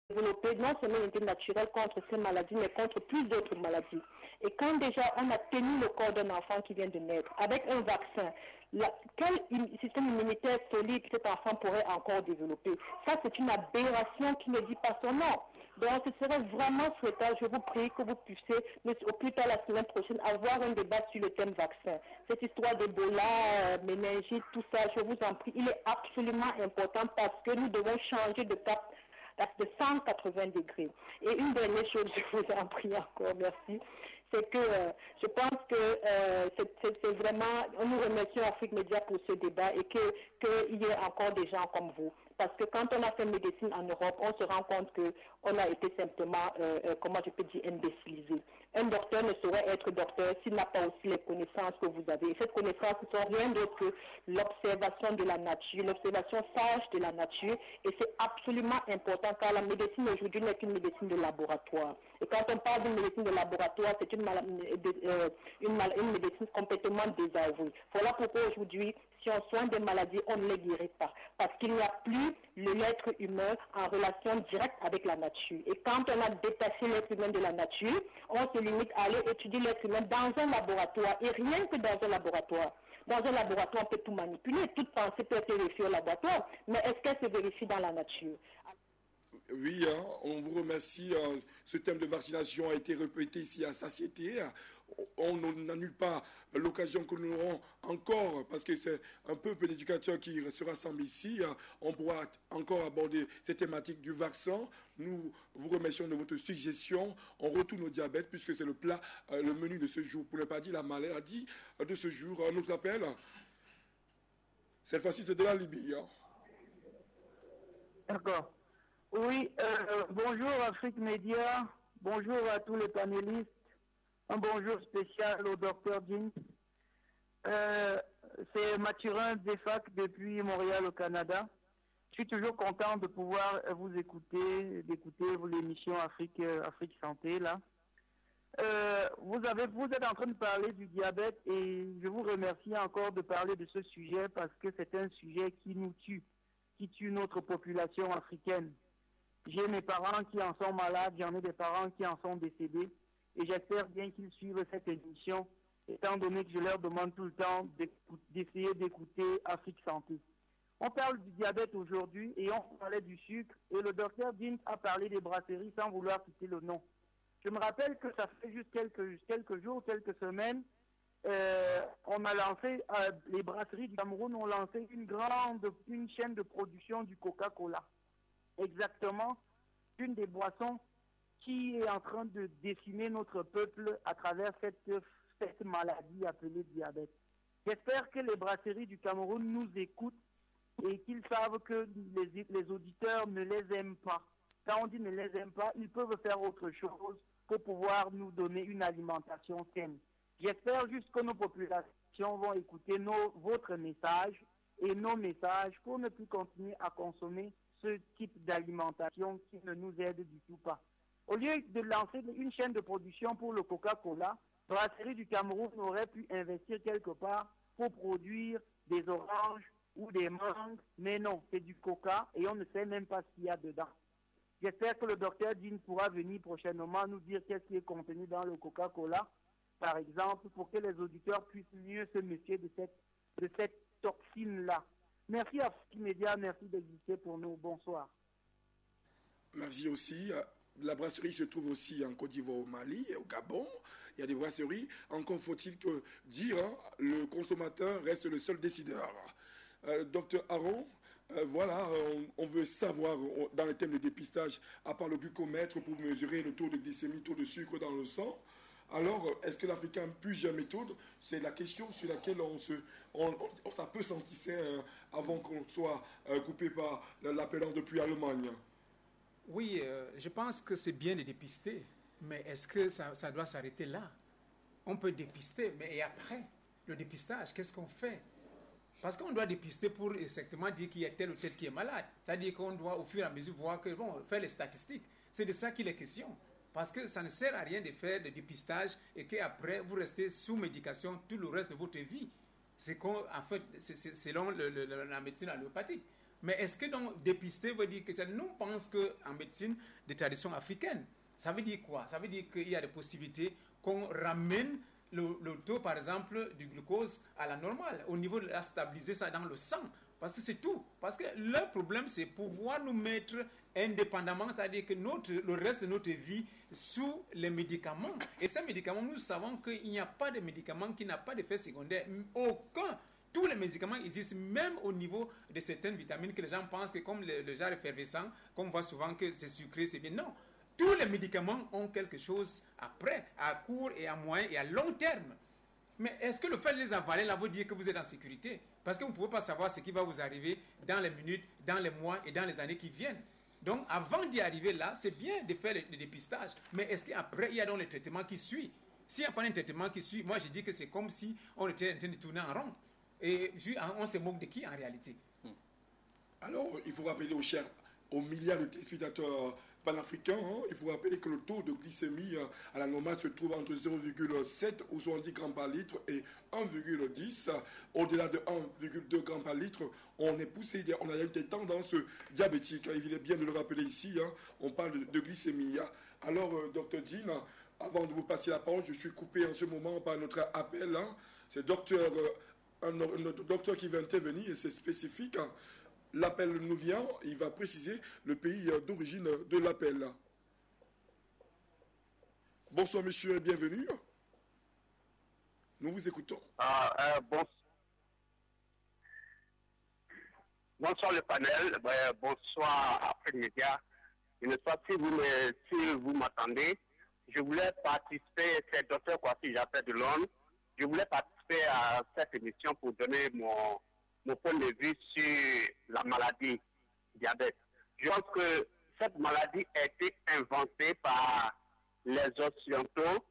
développer non seulement une immunité naturelle contre ces maladies, mais contre plus d'autres maladies. Et quand déjà on a tenu le corps d'un enfant qui vient de naître avec un vaccin, quel système immunitaire solide cet enfant pourrait encore développer? Ça, c'est une aberration qui ne dit pas son nom. Donc, ce serait vraiment souhaitable, je vous prie, que vous puissiez, au plus tard la semaine prochaine, avoir un débat sur le thème vaccin. Cette histoire d'Ebola, méningite, tout ça, je vous en prie, il est absolument important parce que nous devons changer de cap de 180 degrés. Et une dernière chose, je vous en prie encore, merci, c'est que je pense que c'est vraiment, nous remercions Afrique Média pour ce débat et qu'il y ait encore des gens comme vous. Parce que quand on a fait médecine en Europe, on se rend compte qu'on a été simplement, comment je peux dire, imbécilisé. Un docteur ne saurait être docteur s'il n'a pas aussi les connaissances que vous avez. Et cette connaissance ne sont rien d'autre que l'observation de la nature, l'observation sage de la nature. Et c'est absolument important car la médecine aujourd'hui n'est qu'une médecine de laboratoire. Et quand on parle d'une médecine de laboratoire, c'est une médecine complètement désavouée. Voilà pourquoi aujourd'hui, si on soigne des maladies, on ne les guérit pas. Parce qu'il n'y a plus l'être humain en relation directe avec la nature. Et quand on a détaché l'être humain de la nature, on se limite à aller étudier l'être humain dans un laboratoire. Et rien que dans un laboratoire. Dans un laboratoire, on peut tout manipuler. Toute pensée peut être vérifiée au laboratoire. Mais est-ce qu'elle se vérifie dans la nature? Oui, on vous remercie. Ce thème de vaccination a été répété ici à satiété. On n'annule pas l'occasion que nous aurons encore, parce que c'est un peuple d'éducateurs qui se rassemble ici. On pourra encore aborder cette thématique du vaccin. Nous vous remercions de votre suggestion. On retourne au diabète, puisque c'est le plat, le menu de ce jour, pour ne pas dire la maladie de ce jour. Notre appel, cette fois-ci, c'est de la Libye. D'accord. Oui, bonjour Afrique Média, bonjour à tous les panélistes, un bonjour spécial au docteur Jean. C'est Mathurin Defac depuis Montréal au Canada. Je suis toujours content de pouvoir vous écouter, d'écouter l'émission Afrique Santé là. Vous êtes en train de parler du diabète et je vous remercie encore de parler de ce sujet parce que c'est un sujet qui nous tue, qui tue notre population africaine. J'ai mes parents qui en sont malades, j'en ai des parents qui en sont décédés et j'espère bien qu'ils suivent cette émission étant donné que je leur demande tout le temps d'essayer d'écouter Afrique Santé. On parle du diabète aujourd'hui et on parlait du sucre et le docteur Dint a parlé des brasseries sans vouloir citer le nom. Je me rappelle que ça fait juste quelques jours, quelques semaines, on a lancé, les brasseries du Cameroun ont lancé une chaîne de production du Coca-Cola. Exactement, une des boissons qui est en train de décimer notre peuple à travers cette maladie appelée diabète. J'espère que les brasseries du Cameroun nous écoutent et qu'ils savent que les auditeurs ne les aiment pas. Quand on dit ne les aiment pas, ils peuvent faire autre chose pour pouvoir nous donner une alimentation saine. J'espère juste que nos populations vont écouter votre message et nos messages pour ne plus continuer à consommer ce type d'alimentation qui ne nous aide du tout pas. Au lieu de lancer une chaîne de production pour le Coca-Cola, Brasserie du Cameroun aurait pu investir quelque part pour produire des oranges ou des mangues, mais non, c'est du Coca et on ne sait même pas ce qu'il y a dedans. J'espère que le docteur Jean pourra venir prochainement nous dire qu'est-ce qui est contenu dans le Coca-Cola, par exemple, pour que les auditeurs puissent mieux se méfier de cette toxine-là. Merci à Afrique Média, merci d'exister pour nous. Bonsoir. Merci aussi. La brasserie se trouve aussi en Côte d'Ivoire, au Mali et au Gabon. Il y a des brasseries. Encore faut-il que dire, le consommateur reste le seul décideur. Docteur Aron, voilà, on veut savoir, dans les thèmes de dépistage, à part le glucomètre pour mesurer le taux de glycémie, taux de sucre dans le sang, alors, est-ce que l'Africain a plusieurs méthodes? C'est la question sur laquelle ça peut s'enquisser avant qu'on soit coupé par l'appelant depuis Allemagne. Oui, je pense que c'est bien de dépister, mais est-ce que ça doit s'arrêter là? On peut dépister, mais et après, le dépistage, qu'est-ce qu'on fait? Parce qu'on doit dépister pour exactement dire qu'il y a tel ou tel qui est malade. C'est-à-dire qu'on doit au fur et à mesure voir que, faire les statistiques. C'est de ça qu'il est question. Parce que ça ne sert à rien de faire de dépistage et qu'après, vous restez sous médication tout le reste de votre vie. C'est qu'en fait, c'est selon la médecine allopathique. Mais est-ce que donc dépister veut dire que nous pensons qu'en médecine de tradition africaine, ça veut dire quoi? Ça veut dire qu'il y a des possibilités qu'on ramène le taux, par exemple, du glucose à la normale, au niveau de la stabiliser ça dans le sang. Parce que c'est tout. Parce que le problème, c'est pouvoir nous mettre indépendamment, c'est-à-dire que le reste de notre vie sous les médicaments. Et ces médicaments, nous savons qu'il n'y a pas de médicament qui n'a pas d'effet secondaire. Aucun. Tous les médicaments existent, même au niveau de certaines vitamines que les gens pensent que comme le genre effervescent, qu'on voit souvent que c'est sucré, c'est bien. Non. Tous les médicaments ont quelque chose après, à court et à moyen et à long terme. Mais est-ce que le fait de les avaler, là, veut dire que vous êtes en sécurité? Parce que vous ne pouvez pas savoir ce qui va vous arriver dans les minutes, dans les mois et dans les années qui viennent. Donc, avant d'y arriver là, c'est bien de faire le dépistage. Mais est-ce qu'après, il y a donc le traitement qui suit? S'il n'y a pas un traitement qui suit, moi, je dis que c'est comme si on était en train de tourner en rond. Et on se moque de qui, en réalité? Alors, il faut rappeler aux milliards de téléspectateurs panafricains, il faut rappeler que le taux de glycémie à la normale se trouve entre 0,7 ou 70 grammes par litre et 1,10. Au-delà de 1,2 grammes par litre, on est poussé, on a eu des tendances diabétiques. Il est bien de le rappeler ici, on parle de glycémie. Alors, Dr Jean, avant de vous passer la parole, je suis coupé en ce moment par notre appel. C'est notre docteur qui va intervenir et c'est spécifique. L'appel nous vient, il va préciser le pays d'origine de l'appel. Bonsoir monsieur et bienvenue. Nous vous écoutons. Bonsoir le panel, bonsoir Afrique Média. Je ne sais pas si vous m'attendez. Je voulais participer, c'est Dr Kwasi Japet de Londres. Je voulais participer à cette émission pour donner mon point de vue sur la maladie diabète. Je pense que cette maladie a été inventée par les Occidentaux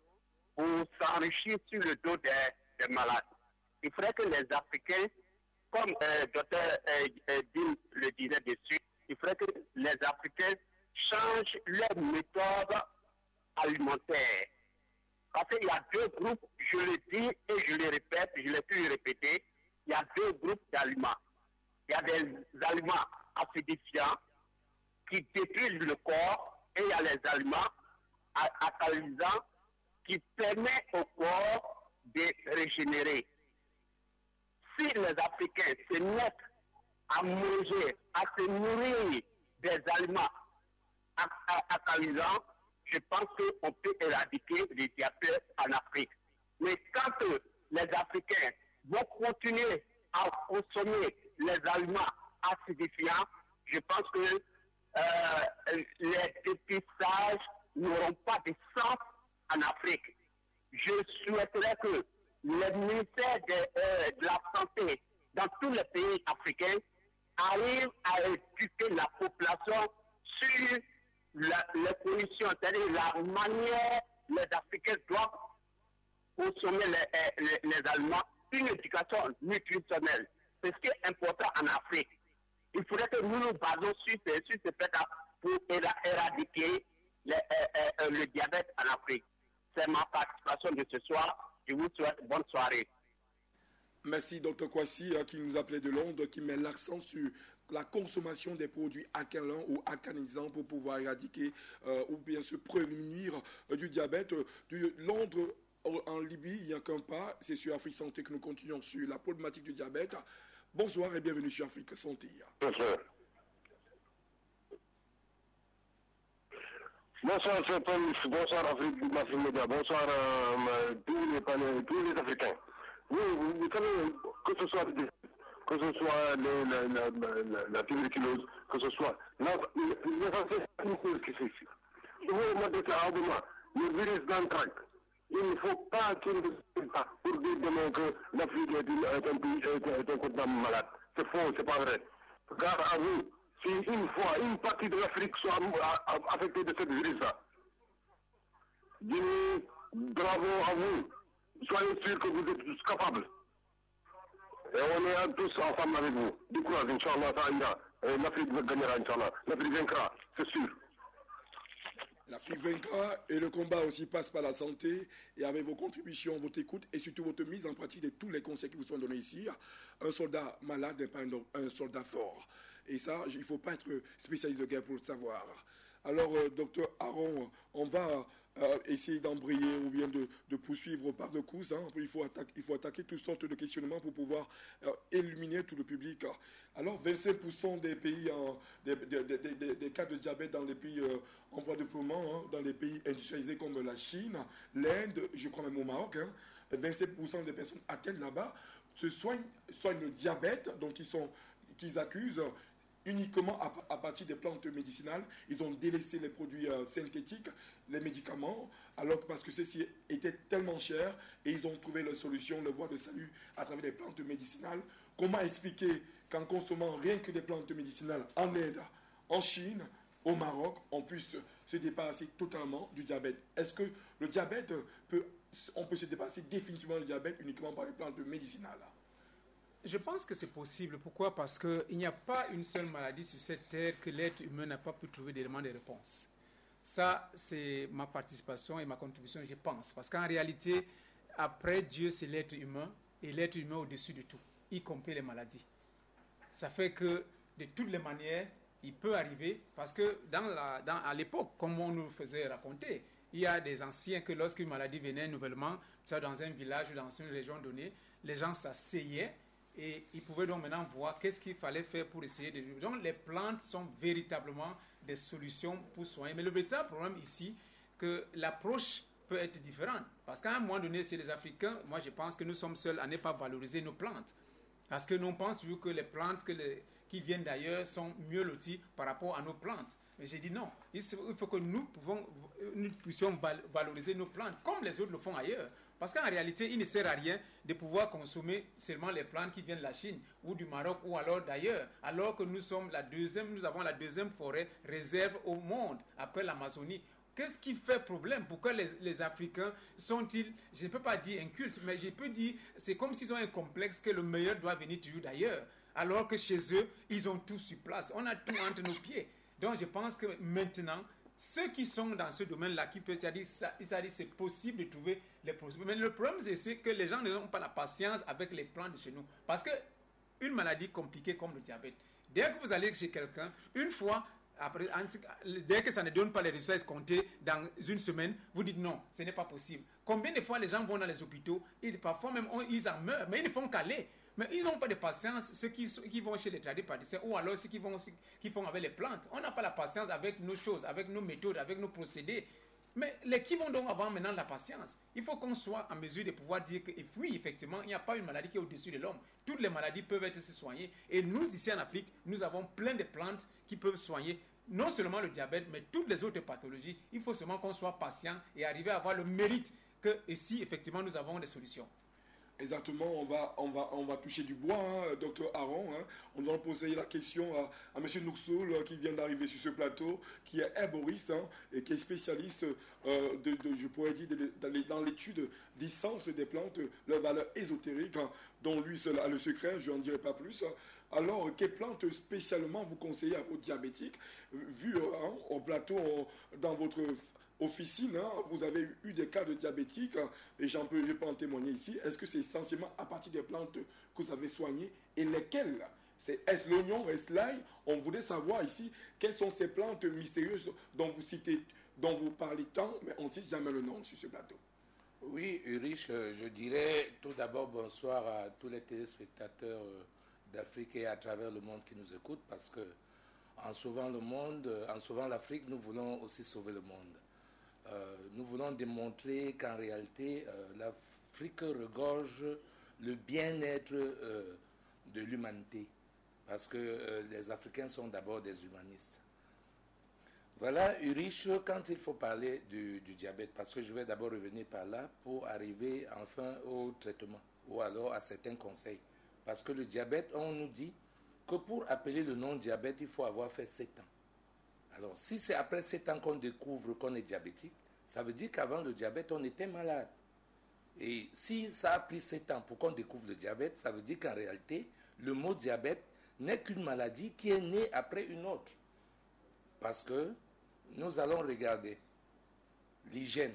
pour s'enrichir sur le dos des malades. Il faudrait que les Africains, comme Dr Dean le disait dessus, il faudrait que les Africains changent leur méthode alimentaire. Parce qu'il y a deux groupes, je le dis et je le répète, je l'ai pu le répéter, il y a deux groupes d'aliments. Il y a des aliments acidifiants qui détruisent le corps et il y a les aliments alcalinisants qui permettent au corps de régénérer. Si les Africains se mettent à manger, à se nourrir des aliments alcalinisants, je pense qu'on peut éradiquer le diabète en Afrique. Mais quand les Africains vont continuer à consommer les aliments acidifiants, je pense que les dépistages n'auront pas de sens en Afrique. Je souhaiterais que le ministère de la Santé dans tous les pays africains arrive à éduquer la population sur les conditions, c'est-à-dire la manière les Africains doivent consommer les aliments, une éducation nutritionnelle. C'est ce qui est important en Afrique. Il faudrait que nous nous basons sur ce fait pour éradiquer le diabète en Afrique. C'est ma participation de ce soir. Je vous souhaite bonne soirée. Merci Dr Kwasi qui nous appelait de Londres, qui met l'accent sur la consommation des produits alcalins ou alcalinisants pour pouvoir éradiquer ou bien se prévenir du diabète. De Londres en Libye, il n'y a qu'un pas. C'est sur Afrique Santé que nous continuons sur la problématique du diabète. Bonsoir et bienvenue sur Afrique Santé. Bonsoir. Bonsoir, bonsoir Afrique Média, bonsoir tous les Africains. Vous savez, que ce soit la tuberculose, que ce soit l'essentiel, c'est une chose qui fait. Il faut mettre ça en moi, le virus dans le trac. Il ne faut pas qu'il ne se pas pour dire demain que l'Afrique est un continent malade. C'est faux, c'est pas vrai. Car à vous, si une fois, une partie de l'Afrique soit affectée de ce virus-là, dis-nous, bravo à vous. Soyez sûrs que vous êtes tous capables. Et on est tous ensemble avec vous. Du courage, Inch'Allah, ça ira. L'Afrique gagnera, Inch'Allah. L'Afrique vaincra, c'est sûr. L'Afrique vaincra et le combat aussi passe par la santé et avec vos contributions, votre écoute et surtout votre mise en pratique de tous les conseils qui vous sont donnés ici. Un soldat malade n'est pas un soldat fort. Et ça, il ne faut pas être spécialiste de guerre pour le savoir. Alors, docteur Aaron, on va essayer d'embrayer ou bien de poursuivre par de coups. Hein. Il faut attaquer toutes sortes de questionnements pour pouvoir éliminer tout le public. Alors, 25% des pays, des cas de diabète dans les pays en voie de développement, hein, dans les pays industrialisés comme la Chine, l'Inde, je crois même au Maroc, hein, 27% des personnes atteintes là-bas se soignent le diabète, donc qu'ils accusent uniquement à partir des plantes médicinales. Ils ont délaissé les produits synthétiques, les médicaments, alors que parce que ceci était tellement cher et ils ont trouvé leur solution, leur voie de salut à travers les plantes médicinales. Comment expliquer qu'en consommant rien que des plantes médicinales en Inde, en Chine, au Maroc, on puisse se débarrasser totalement du diabète? Est-ce que le diabète on peut se débarrasser définitivement du diabète uniquement par les plantes médicinales? Je pense que c'est possible. Pourquoi? Parce qu'il n'y a pas une seule maladie sur cette terre que l'être humain n'a pas pu trouver d'éléments de réponse. Ça, c'est ma participation et ma contribution, je pense. Parce qu'en réalité, après Dieu, c'est l'être humain, et l'être humain au-dessus de tout, y compris les maladies. Ça fait que, de toutes les manières, il peut arriver, parce que à l'époque, comme on nous faisait raconter, il y a des anciens que lorsqu'une maladie venait nouvellement, dans un village ou dans une région donnée, les gens s'asseyaient et ils pouvaient donc maintenant voir qu'est-ce qu'il fallait faire pour essayer de... Donc les plantes sont véritablement des solutions pour soigner. Mais le véritable problème ici, que l'approche peut être différente. Parce qu'à un moment donné, c'est les Africains, moi je pense que nous sommes seuls à ne pas valoriser nos plantes. Parce que nous pensons toujours que les plantes qui viennent d'ailleurs sont mieux loties par rapport à nos plantes. Mais j'ai dit non, il faut que nous puissions valoriser nos plantes comme les autres le font ailleurs. Parce qu'en réalité, il ne sert à rien de pouvoir consommer seulement les plantes qui viennent de la Chine ou du Maroc ou alors d'ailleurs, alors que nous avons la deuxième forêt réserve au monde après l'Amazonie. Qu'est-ce qui fait problème? Pourquoi les Africains sont-ils, je ne peux pas dire incultes, mais je peux dire, c'est comme s'ils ont un complexe que le meilleur doit venir toujours d'ailleurs, alors que chez eux, ils ont tout sur place. On a tout entre nos pieds. Donc je pense que maintenant, ceux qui sont dans ce domaine-là, qui peuvent dire, c'est possible de trouver les produits. Mais le problème, c'est que les gens n'ont pas la patience avec les plantes de chez nous. Parce qu'une maladie compliquée comme le diabète, dès que vous allez chez quelqu'un, une fois, après, dès que ça ne donne pas les résultats escomptés dans une semaine, vous dites non, ce n'est pas possible. Combien de fois les gens vont dans les hôpitaux, et parfois même ils en meurent, mais ils ne font qu'aller. Mais ils n'ont pas de patience, ceux qui vont chez les tradipraticiens ou alors ceux qui font avec les plantes. On n'a pas la patience avec nos choses, avec nos méthodes, avec nos procédés. Mais qui vont donc avoir maintenant la patience? Il faut qu'on soit en mesure de pouvoir dire que oui, effectivement, il n'y a pas une maladie qui est au-dessus de l'homme. Toutes les maladies peuvent être soignées. Et nous, ici en Afrique, nous avons plein de plantes qui peuvent soigner non seulement le diabète, mais toutes les autres pathologies. Il faut seulement qu'on soit patient et arriver à avoir le mérite que ici, effectivement, nous avons des solutions. Exactement, on va toucher du bois, hein, docteur Aaron. Hein. On va poser la question à M. Noursoul, qui vient d'arriver sur ce plateau, qui est herboriste, hein, et qui est spécialiste, je pourrais dire, dans l'étude des sens des plantes, leur valeur ésotérique, hein, dont lui seul a le secret, je n'en dirai pas plus. Hein. Alors, quelles plantes spécialement vous conseillez aux diabétiques, vu hein, au plateau, dans votre officine, hein, vous avez eu des cas de diabétiques, et je peux en témoigner ici. Est-ce que c'est essentiellement à partir des plantes que vous avez soignées, et lesquelles? Est-ce l'oignon, est-ce l'ail? On voudrait savoir ici quelles sont ces plantes mystérieuses dont vous parlez tant, mais on ne dit jamais le nom sur ce plateau. Oui, Ulrich, je dirais tout d'abord bonsoir à tous les téléspectateurs d'Afrique et à travers le monde qui nous écoutent, parce que en sauvant l'Afrique, nous voulons aussi sauver le monde. Nous voulons démontrer qu'en réalité, l'Afrique regorge le bien-être de l'humanité, parce que les Africains sont d'abord des humanistes. Voilà, Ulrich, quand il faut parler du diabète, parce que je vais d'abord revenir par là pour arriver enfin au traitement, ou alors à certains conseils. Parce que le diabète, on nous dit que pour appeler le nom diabète, il faut avoir fait 7 ans. Alors, si c'est après 7 ans qu'on découvre qu'on est diabétique, ça veut dire qu'avant le diabète, on était malade. Et si ça a pris 7 ans pour qu'on découvre le diabète, ça veut dire qu'en réalité, le mot diabète n'est qu'une maladie qui est née après une autre. Parce que nous allons regarder l'hygiène,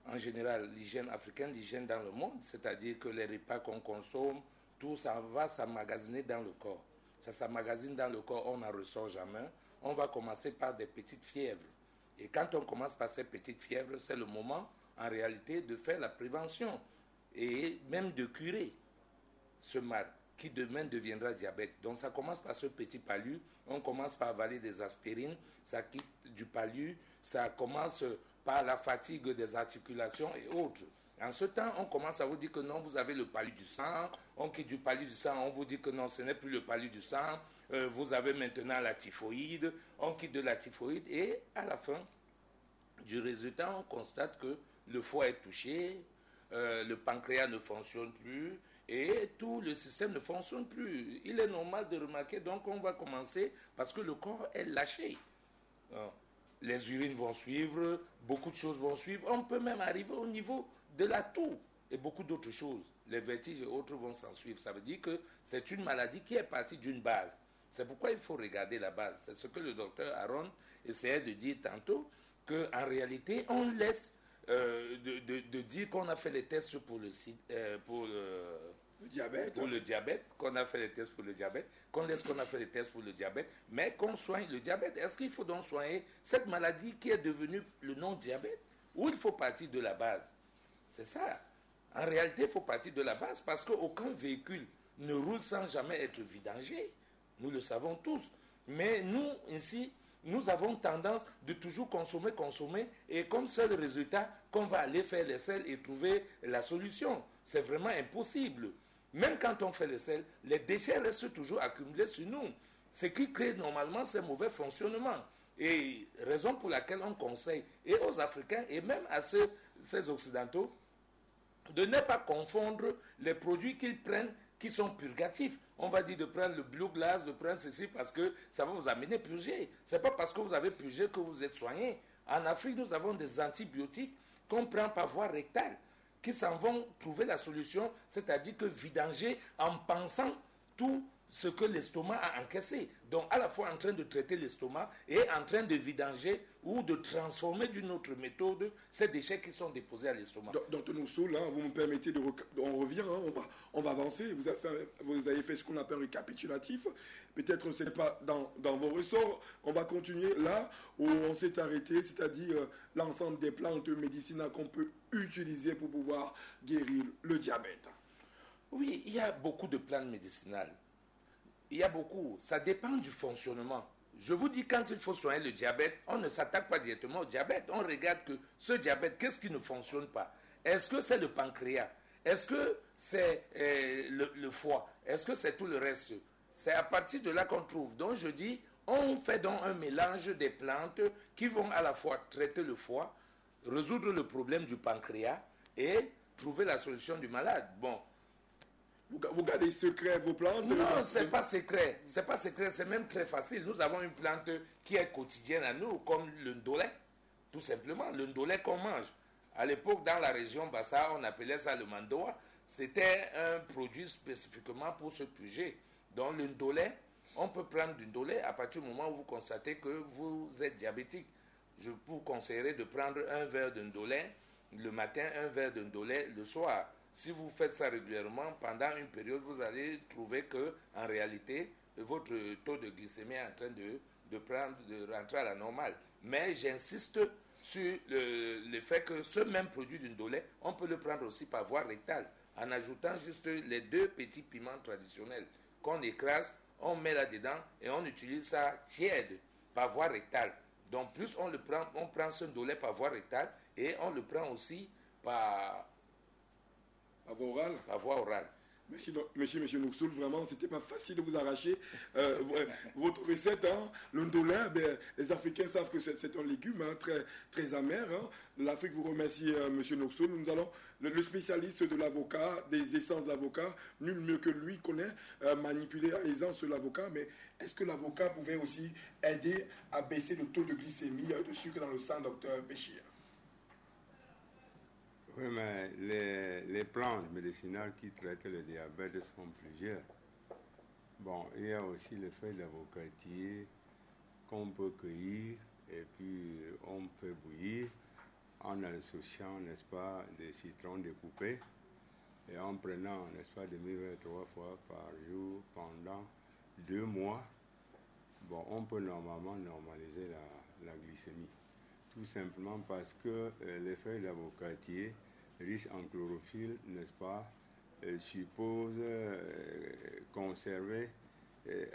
en général, l'hygiène africaine, l'hygiène dans le monde, c'est-à-dire que les repas qu'on consomme, tout ça va s'emmagasiner dans le corps. ça s'emmagasine dans le corps, on n'en ressort jamais. On va commencer par des petites fièvres. Et quand on commence par ces petites fièvres, c'est le moment, en réalité, de faire la prévention et même de curer ce mal qui demain deviendra diabète. Donc ça commence par ce petit palu, on commence par avaler des aspirines, ça quitte du palu, ça commence par la fatigue des articulations et autres. En ce temps, on commence à vous dire que non, vous avez le palu du sang, on quitte du palu du sang, on vous dit que non, ce n'est plus le palu du sang, vous avez maintenant la typhoïde, on quitte de la typhoïde et à la fin du résultat, on constate que le foie est touché, le pancréas ne fonctionne plus et tout le système ne fonctionne plus. Il est normal de remarquer, donc on va commencer parce que le corps est lâché. Les urines vont suivre, beaucoup de choses vont suivre, on peut même arriver au niveau de la toux et beaucoup d'autres choses. Les vertiges et autres vont s'en suivre. Ça veut dire que c'est une maladie qui est partie d'une base. C'est pourquoi il faut regarder la base. C'est ce que le docteur Aaron essayait de dire tantôt, qu'en réalité, on laisse de dire qu'on a fait les tests pour le diabète, qu'on a fait les tests pour le diabète, qu'on laisse qu'on a fait les tests pour le diabète, mais qu'on soigne le diabète. Est-ce qu'il faut donc soigner cette maladie qui est devenue le non-diabète ou il faut partir de la base? C'est ça. En réalité, il faut partir de la base parce qu'aucun véhicule ne roule sans jamais être vidangé. Nous le savons tous. Mais nous, ici, nous avons tendance de toujours consommer, et comme seul résultat qu'on va aller faire les selles et trouver la solution. C'est vraiment impossible. Même quand on fait les selles, les déchets restent toujours accumulés sur nous, ce qui crée normalement ces mauvais fonctionnements. Et raison pour laquelle on conseille et aux Africains et même à ces Occidentaux de ne pas confondre les produits qu'ils prennent qui sont purgatifs. On va dire de prendre le Blue Glass, de prendre ceci parce que ça va vous amener purger. Ce n'est pas parce que vous avez purgé que vous êtes soigné. En Afrique, nous avons des antibiotiques qu'on prend par voie rectale, qui s'en vont trouver la solution, c'est-à-dire que vidanger en pensant tout ce que l'estomac a encaissé. Donc, à la fois en train de traiter l'estomac et en train de vidanger ou de transformer d'une autre méthode ces déchets qui sont déposés à l'estomac. Docteur Noursoul, vous me permettez on revient, on va avancer. Vous avez fait ce qu'on appelle un récapitulatif. Peut-être ce n'est pas dans vos ressorts. On va continuer là où on s'est arrêté, c'est-à-dire l'ensemble des plantes médicinales qu'on peut utiliser pour pouvoir guérir le diabète. Oui, il y a beaucoup de plantes médicinales. Il y a beaucoup. Ça dépend du fonctionnement. Je vous dis, quand il faut soigner le diabète, on ne s'attaque pas directement au diabète. On regarde que ce diabète, qu'est-ce qui ne fonctionne pas? Est-ce que c'est le pancréas? Est-ce que c'est le foie? Est-ce que c'est tout le reste? C'est à partir de là qu'on trouve. Donc je dis, on fait donc un mélange des plantes qui vont à la fois traiter le foie, résoudre le problème du pancréas et trouver la solution du malade. Bon. Vous gardez secret vos plantes? Non, c'est pas secret. C'est pas secret, c'est même très facile. Nous avons une plante qui est quotidienne à nous, comme le ndolé, tout simplement. Le ndolé qu'on mange. À l'époque, dans la région Bassa, on appelait ça le mandoa. C'était un produit spécifiquement pour se purger. Donc le ndolé, on peut prendre du ndolé à partir du moment où vous constatez que vous êtes diabétique. Je vous conseillerais de prendre un verre de ndolé le matin, un verre de ndolé le soir. Si vous faites ça régulièrement, pendant une période, vous allez trouver que, en réalité, votre taux de glycémie est en train de rentrer à la normale. Mais j'insiste sur le fait que ce même produit d'une ndolé, on peut le prendre aussi par voie rectale, en ajoutant juste les 2 petits piments traditionnels qu'on écrase, on met là-dedans et on utilise ça tiède par voie rectale. Donc plus on prend ce ndolé par voie rectale et on le prend aussi par voie orale. Monsieur Noursoul, vraiment, c'était pas facile de vous arracher votre recette. Le ndolé, les Africains savent que c'est un légume très, très amer. L'Afrique vous remercie, monsieur Noursoul. Nous allons, le spécialiste de l'avocat, des essences d'avocat, nul mieux que lui connaît manipuler à aisance l'avocat. Mais est-ce que l'avocat pouvait aussi aider à baisser le taux de glycémie de sucre dans le sang, docteur Béchir? Oui, mais les plantes médicinales qui traitent le diabète sont plusieurs. Bon, il y a aussi les feuilles d'avocatier qu'on peut cueillir et puis on peut bouillir en associant, n'est-ce pas, des citrons découpés et en prenant, n'est-ce pas, 3 fois par jour pendant 2 mois, bon, on peut normalement normaliser la glycémie. Tout simplement parce que les feuilles d'avocatier riches en chlorophylle, n'est-ce pas, supposent conserver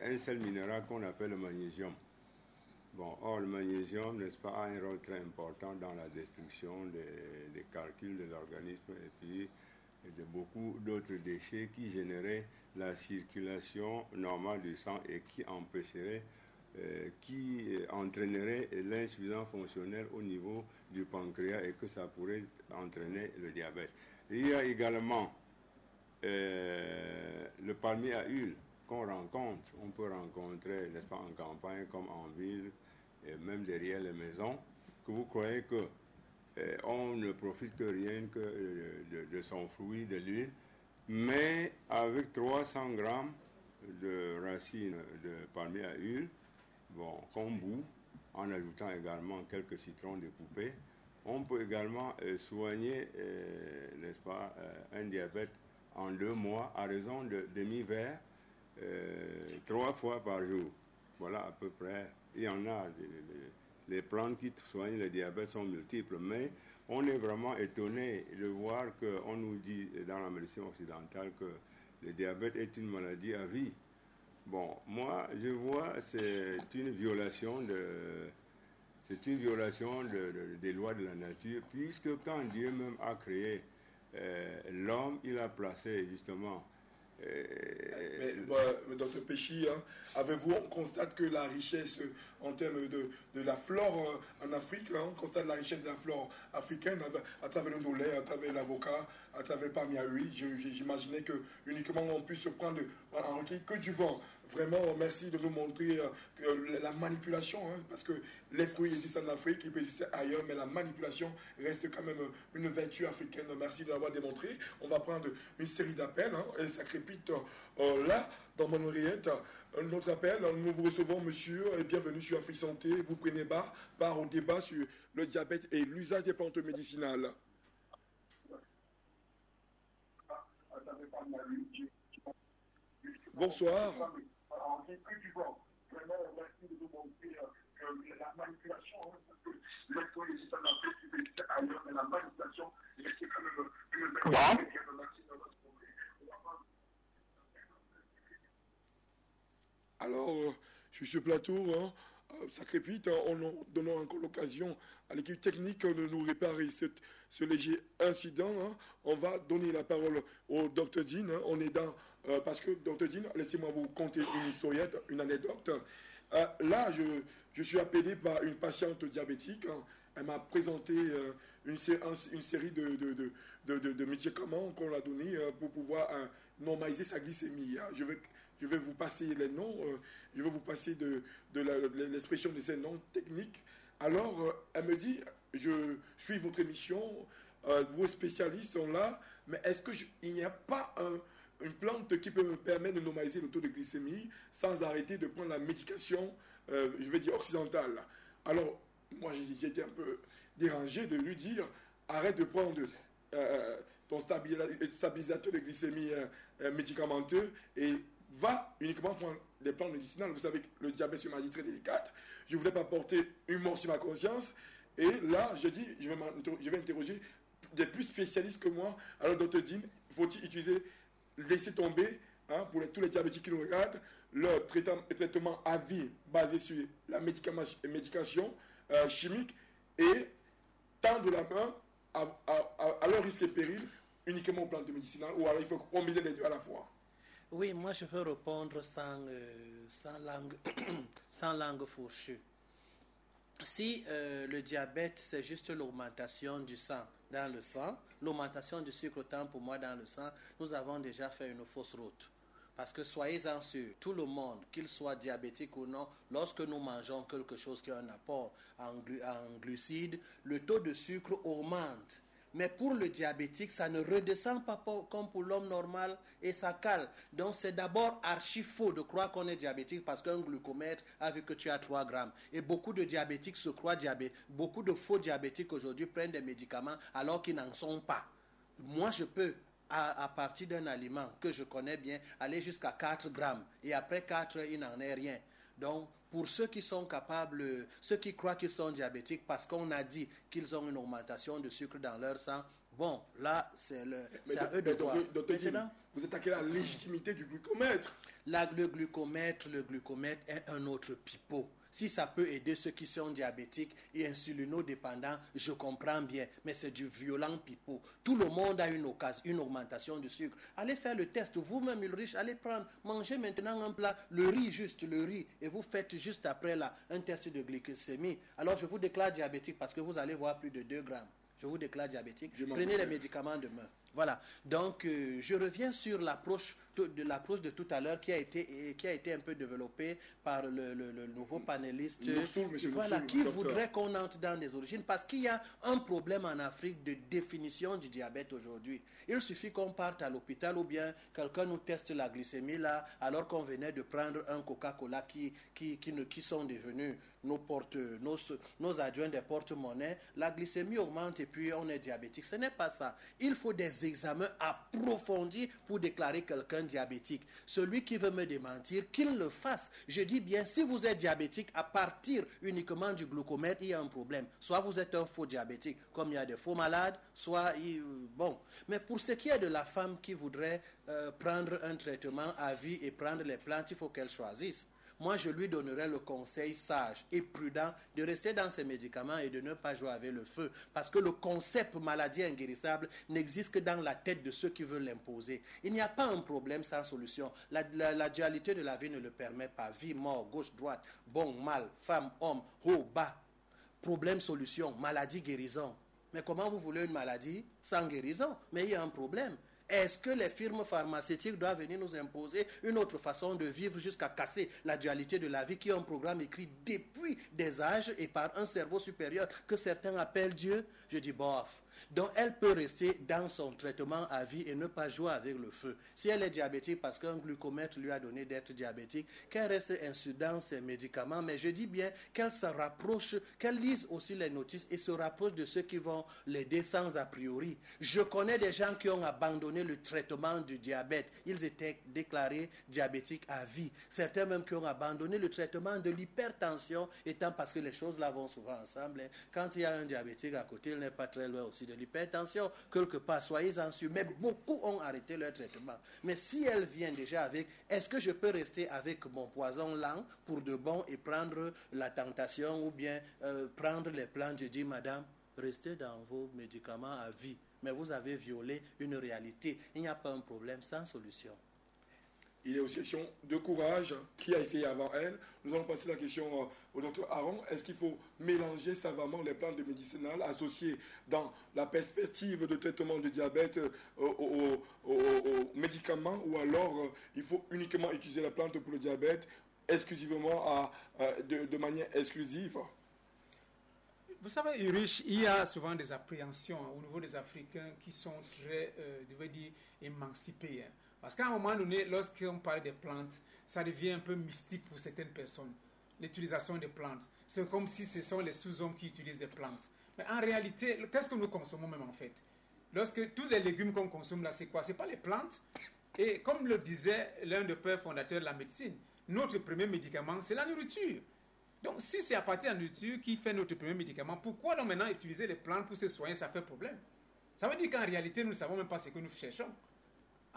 un seul minéral qu'on appelle le magnésium. Bon, or, le magnésium, n'est-ce pas, a un rôle très important dans la destruction des calculs de l'organisme et puis de beaucoup d'autres déchets qui géneraient la circulation normale du sang et qui entraînerait l'insuffisance fonctionnelle au niveau du pancréas et que ça pourrait entraîner le diabète. Il y a également le palmier à huile qu'on rencontre. On peut rencontrer, n'est-ce pas, en campagne comme en ville, et même derrière les maisons, que vous croyez que on ne profite que rien que de son fruit, de l'huile, mais avec 300 grammes de racines de palmier à huile, bon, qu'on bout, en ajoutant également quelques citrons découpés, on peut également soigner, n'est-ce pas, un diabète en 2 mois à raison de demi-verre 3 fois par jour. Voilà à peu près. Il y en a, les plantes qui soignent le diabète sont multiples, mais on est vraiment étonné de voir qu'on nous dit dans la médecine occidentale que le diabète est une maladie à vie. Bon, moi, je vois c'est une violation des lois de la nature, puisque quand Dieu même a créé l'homme, il a placé justement... Dr Péchi, hein, avez-vous, on constate que la richesse en termes de la flore en Afrique, hein, on constate la richesse de la flore africaine à travers le ndolé, à travers l'avocat, à travers le palmier à huile. J'imaginais que uniquement on puisse se prendre en recueil que du vent. Vraiment, merci de nous montrer que la manipulation, hein, parce que les fruits existent en Afrique, ils peuvent exister ailleurs, mais la manipulation reste quand même une vertu africaine. Merci de l'avoir démontré. On va prendre une série d'appels, hein, et ça crépite là, dans mon oreillette. Notre appel, nous vous recevons, monsieur, et bienvenue sur Afrique Santé. Vous prenez part au débat sur le diabète et l'usage des plantes médicinales. Bonsoir. Alors, sur ce plateau, hein, ça crépite, en donnant encore l'occasion à l'équipe technique de nous réparer ce léger incident. Hein. On va donner la parole au Dr Dean. Hein. On est dans... parce que, Dr Dean, laissez-moi vous conter une historiette, une anecdote. Là, je suis appelé par une patiente diabétique. Hein. Elle m'a présenté une série de médicaments qu'on l'a donné pour pouvoir normaliser sa glycémie. Hein. Je vais vous passer les noms, je vais vous passer de l'expression de ces noms techniques. Alors, elle me dit, je suis votre émission, vos spécialistes sont là, mais est-ce qu'il n'y a pas une plante qui peut me permettre de normaliser le taux de glycémie sans arrêter de prendre la médication, je vais dire occidentale? Alors, moi, j'ai été un peu dérangé de lui dire, arrête de prendre ton stabilisateur de glycémie médicamenteux et va uniquement prendre des plantes médicinales. Vous savez que le diabète, c'est une maladie très délicate. Je ne voulais pas porter une mort sur ma conscience. Et là, je dis, je vais interroger des plus spécialistes que moi. Alors, Dr Dean, faut-il laisser tomber, hein, pour tous les diabétiques qui nous regardent, leur traitement à vie basé sur la médication chimique et tendre la main à leur risque et péril uniquement aux plantes médicinales, ou alors il faut combiner les deux à la fois? Oui, moi je veux répondre sans langue fourchue. Si le diabète, c'est juste l'augmentation du sang dans le sang, l'augmentation du sucre autant pour moi dans le sang, nous avons déjà fait une fausse route. Parce que soyez-en sûrs, tout le monde, qu'il soit diabétique ou non, lorsque nous mangeons quelque chose qui a un apport en glucides, le taux de sucre augmente. Mais pour le diabétique, ça ne redescend pas comme pour l'homme normal et ça cale. Donc c'est d'abord archi faux de croire qu'on est diabétique parce qu'un glucomètre a vu que tu as 3 grammes. Et beaucoup de diabétiques se croient diabétiques. Beaucoup de faux diabétiques aujourd'hui prennent des médicaments alors qu'ils n'en sont pas. Moi, je peux à partir d'un aliment que je connais bien, aller jusqu'à 4 grammes. Et après 4, il n'en est rien. Donc, pour ceux qui sont capables, ceux qui croient qu'ils sont diabétiques parce qu'on a dit qu'ils ont une augmentation de sucre dans leur sang, bon, là, c'est à eux de voir. Docteur, vous attaquez la légitimité du glucomètre. Le glucomètre est un autre pipeau. Si ça peut aider ceux qui sont diabétiques et insulinodépendants, je comprends bien, mais c'est du violent pipeau. Tout le monde a une augmentation du sucre. Allez faire le test, vous-même Ulrich, allez manger maintenant un plat, le riz, et vous faites juste après là un test de glycémie. Alors je vous déclare diabétique parce que vous allez voir plus de 2 grammes. Je vous déclare diabétique. Prenez les médicaments demain. Voilà. Donc, je reviens sur l'approche de tout à l'heure qui a été un peu développée par le nouveau panéliste, qui voudrait qu'on entre dans les origines, parce qu'il y a un problème en Afrique de définition du diabète aujourd'hui. Il suffit qu'on parte à l'hôpital ou bien quelqu'un nous teste la glycémie là, alors qu'on venait de prendre un Coca-Cola qui sont devenus nos adjoints des porte-monnaies. La glycémie augmente et puis on est diabétique. Ce n'est pas ça. Il faut des examens approfondis pour déclarer quelqu'un diabétique. Celui qui veut me démentir, qu'il le fasse. Je dis bien, si vous êtes diabétique à partir uniquement du glucomètre, il y a un problème. Soit vous êtes un faux diabétique, comme il y a des faux malades, soit... bon. Mais pour ce qui est de la femme qui voudrait prendre un traitement à vie et prendre les plantes, il faut qu'elle choisisse. Moi, je lui donnerais le conseil sage et prudent de rester dans ses médicaments et de ne pas jouer avec le feu. Parce que le concept maladie inguérissable n'existe que dans la tête de ceux qui veulent l'imposer. Il n'y a pas un problème sans solution. La dualité de la vie ne le permet pas. Vie, mort, gauche, droite, bon, mal, femme, homme, haut, bas. Problème, solution, maladie, guérison. Mais comment vous voulez une maladie sans guérison? Mais il y a un problème. Est-ce que les firmes pharmaceutiques doivent venir nous imposer une autre façon de vivre jusqu'à casser la dualité de la vie, qui est un programme écrit depuis des âges et par un cerveau supérieur que certains appellent Dieu? Je dis bof. Donc elle peut rester dans son traitement à vie et ne pas jouer avec le feu. Si elle est diabétique parce qu'un glucomètre lui a donné d'être diabétique, qu'elle reste dans ses médicaments, mais je dis bien qu'elle se rapproche, qu'elle lise aussi les notices et se rapproche de ceux qui vont l'aider sans a priori. Je connais des gens qui ont abandonné le traitement du diabète. Ils étaient déclarés diabétiques à vie. Certains même qui ont abandonné le traitement de l'hypertension, étant parce que les choses là vont souvent ensemble. Quand il y a un diabétique à côté, il n'est pas très loin aussi de l'hypertension. Quelque part, soyez-en sûrs. Mais beaucoup ont arrêté leur traitement. Mais si elle vient déjà avec, est-ce que je peux rester avec mon poison lent pour de bon et prendre la tentation ou bien prendre les plantes? Je dis, madame, restez dans vos médicaments à vie. Mais vous avez violé une réalité. Il n'y a pas un problème sans solution. Il est aussi question de courage. Qui a essayé avant elle? Nous allons passer la question au docteur Aaron. Est-ce qu'il faut mélanger savamment les plantes médicinales associées dans la perspective de traitement du diabète aux médicaments, ou alors il faut uniquement utiliser la plante pour le diabète exclusivement de manière exclusive? Vous savez, Ulrich, il y a souvent des appréhensions au niveau des Africains qui sont très, je veux dire, émancipés. Parce qu'à un moment donné, lorsqu'on parle des plantes, ça devient un peu mystique pour certaines personnes. L'utilisation des plantes. C'est comme si ce sont les sous-hommes qui utilisent des plantes. Mais en réalité, qu'est-ce que nous consommons même en fait? Lorsque tous les légumes qu'on consomme là, c'est quoi? Ce n'est pas les plantes. Et comme le disait l'un des pères fondateurs de la médecine, notre premier médicament, c'est la nourriture. Donc, si c'est à partir de la nourriture qui fait notre premier médicament, pourquoi donc maintenant utiliser les plantes pour se soigner, ça fait problème? Ça veut dire qu'en réalité, nous ne savons même pas ce que nous cherchons.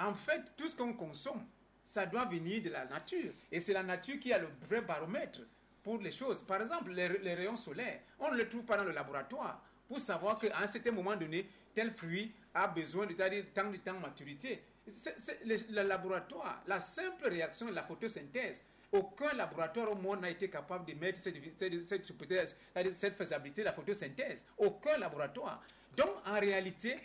En fait, tout ce qu'on consomme, ça doit venir de la nature. Et c'est la nature qui a le vrai baromètre pour les choses. Par exemple, les rayons solaires, on ne les trouve pas dans le laboratoire pour savoir qu'à un certain moment donné, tel fruit a besoin de tant de temps de maturité. C'est le laboratoire, la simple réaction de la photosynthèse. Aucun laboratoire au monde n'a été capable de mettre cette faisabilité de la photosynthèse. Aucun laboratoire. Donc, en réalité,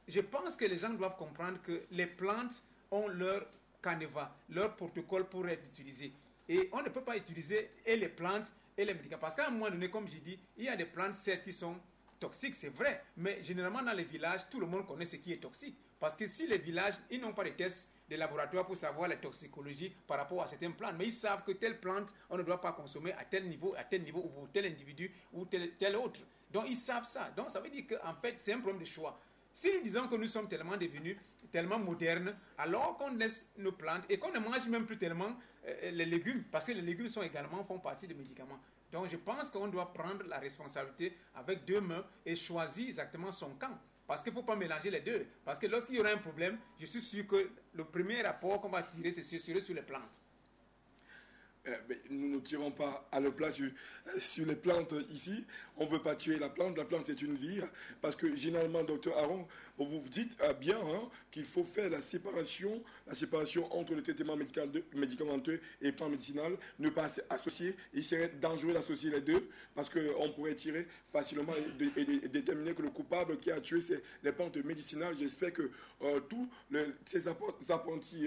je pense que les gens doivent comprendre que les plantes ont leur canevas, leur protocole pour être utilisées. Et on ne peut pas utiliser et les plantes et les médicaments. Parce qu'à un moment donné, comme je dis, il y a des plantes, certes, qui sont toxiques, c'est vrai. Mais généralement, dans les villages, tout le monde connaît ce qui est toxique. Parce que si les villages, ils n'ont pas de tests de laboratoire pour savoir la toxicologie par rapport à certaines plantes. Mais ils savent que telle plante, on ne doit pas consommer à tel niveau, ou pour tel individu, ou tel autre. Donc, ils savent ça. Donc, ça veut dire qu'en fait, c'est un problème de choix. Si nous disons que nous sommes tellement devenus tellement modernes, alors qu'on laisse nos plantes et qu'on ne mange même plus tellement les légumes, parce que les légumes font partie des médicaments. Donc je pense qu'on doit prendre la responsabilité avec deux mains et choisir exactement son camp. Parce qu'il ne faut pas mélanger les deux. Parce que lorsqu'il y aura un problème, je suis sûr que le premier rapport qu'on va tirer, c'est sur les plantes. Mais nous ne tirons pas à la place sur les plantes ici. On ne veut pas tuer la plante. La plante, c'est une vie. Parce que généralement, docteur Aaron, vous vous dites bien qu'il faut faire la séparation entre le traitement médicamenteux et plan médicinal. Ne pas associer. Il serait dangereux d'associer les deux parce qu'on pourrait tirer facilement et déterminer que le coupable qui a tué les plantes médicinales. J'espère que tous ces apprentis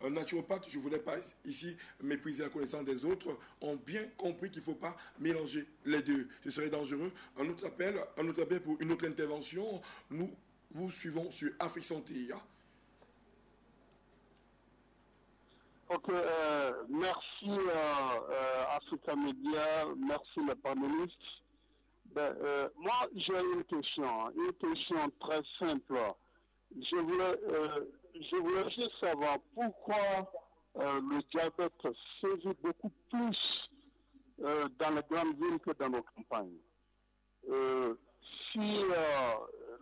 naturopathes, je ne voulais pas ici mépriser la connaissance des autres, ont bien compris qu'il ne faut pas mélanger les deux. Ce serait dangereux. Un autre appel pour une autre intervention. Nous vous suivons sur Afrique Santé. Ok, merci Africa Media, merci les panélistes. Moi, j'ai une question très simple. Je voulais juste savoir pourquoi le diabète sévit beaucoup plus dans les grandes villes que dans nos campagnes. Si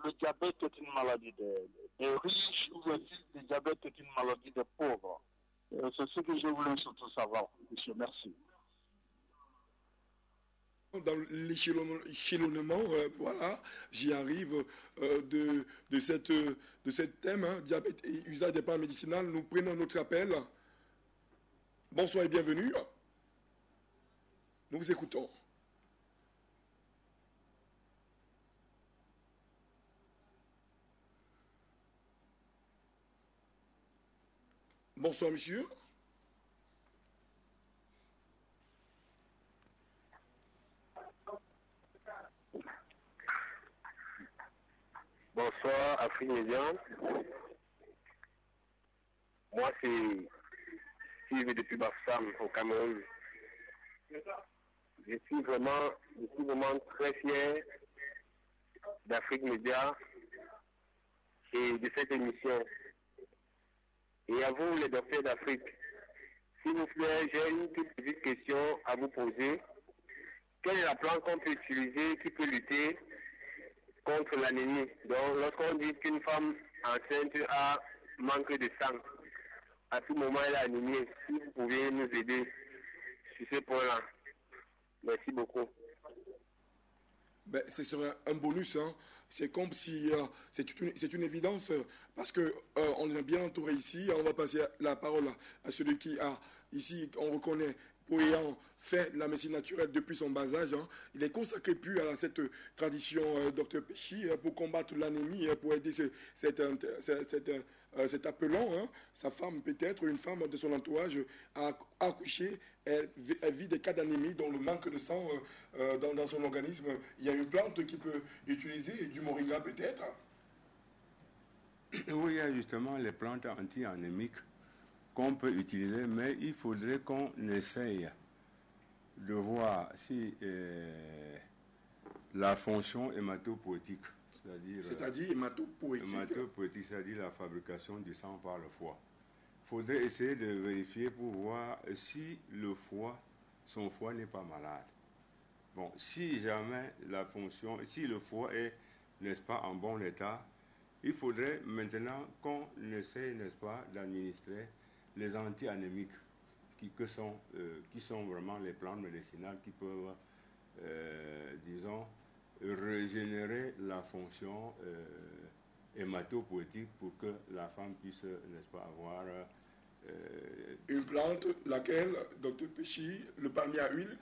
le diabète est une maladie des riches ou si le diabète est une maladie des pauvres. C'est ce que je voulais surtout savoir, monsieur. Merci. Dans l'échelonnement, voilà, j'y arrive de cette thème, diabète et usage des plantes médicinales. Nous prenons notre appel. Bonsoir et bienvenue. Nous vous écoutons. Bonsoir, monsieur. Bonsoir, Afrique Média. Moi, c'est Steve depuis Bafsam, au Cameroun. Je suis vraiment très fier d'Afrique Média et de cette émission. Et à vous, les docteurs d'Afrique, s'il vous plaît, j'ai une toute petite question à vous poser. Quelle est la plante qu'on peut utiliser qui peut lutter contre l'anémie? Donc, lorsqu'on dit qu'une femme enceinte a manque de sang, à tout moment elle est anémie, si vous pouvez nous aider sur ce point-là. Merci beaucoup. Ce serait un bonus, C'est comme si c'est une évidence parce que on est bien entouré ici. On va passer la parole à celui qui a ici, on reconnaît pour ayant fait la médecine naturelle depuis son bas âge. Il est consacré plus à cette tradition Dr Péchi pour combattre l'anémie, pour aider cet appelant, sa femme peut-être, une femme de son entourage à accoucher. Elle vit des cas d'anémie, dont le manque de sang dans son organisme. Il y a une plante qui peut utiliser, du moringa peut-être. Oui, il y a justement les plantes anti-anémiques qu'on peut utiliser, mais il faudrait qu'on essaye de voir si la fonction hématopoïétique, c'est-à-dire hématopoïétique, c'est-à-dire la fabrication du sang par le foie. Il faudrait essayer de vérifier pour voir si son foie n'est pas malade. Bon, si jamais si le foie est, n'est-ce pas, en bon état, il faudrait maintenant qu'on essaie, n'est-ce pas, d'administrer les anti-anémiques qui sont vraiment les plantes médicinales qui peuvent, disons, régénérer la fonction hématopoïétique pour que la femme puisse, n'est-ce pas, avoir... une plante, laquelle, Dr Péchi, le palmier à huile,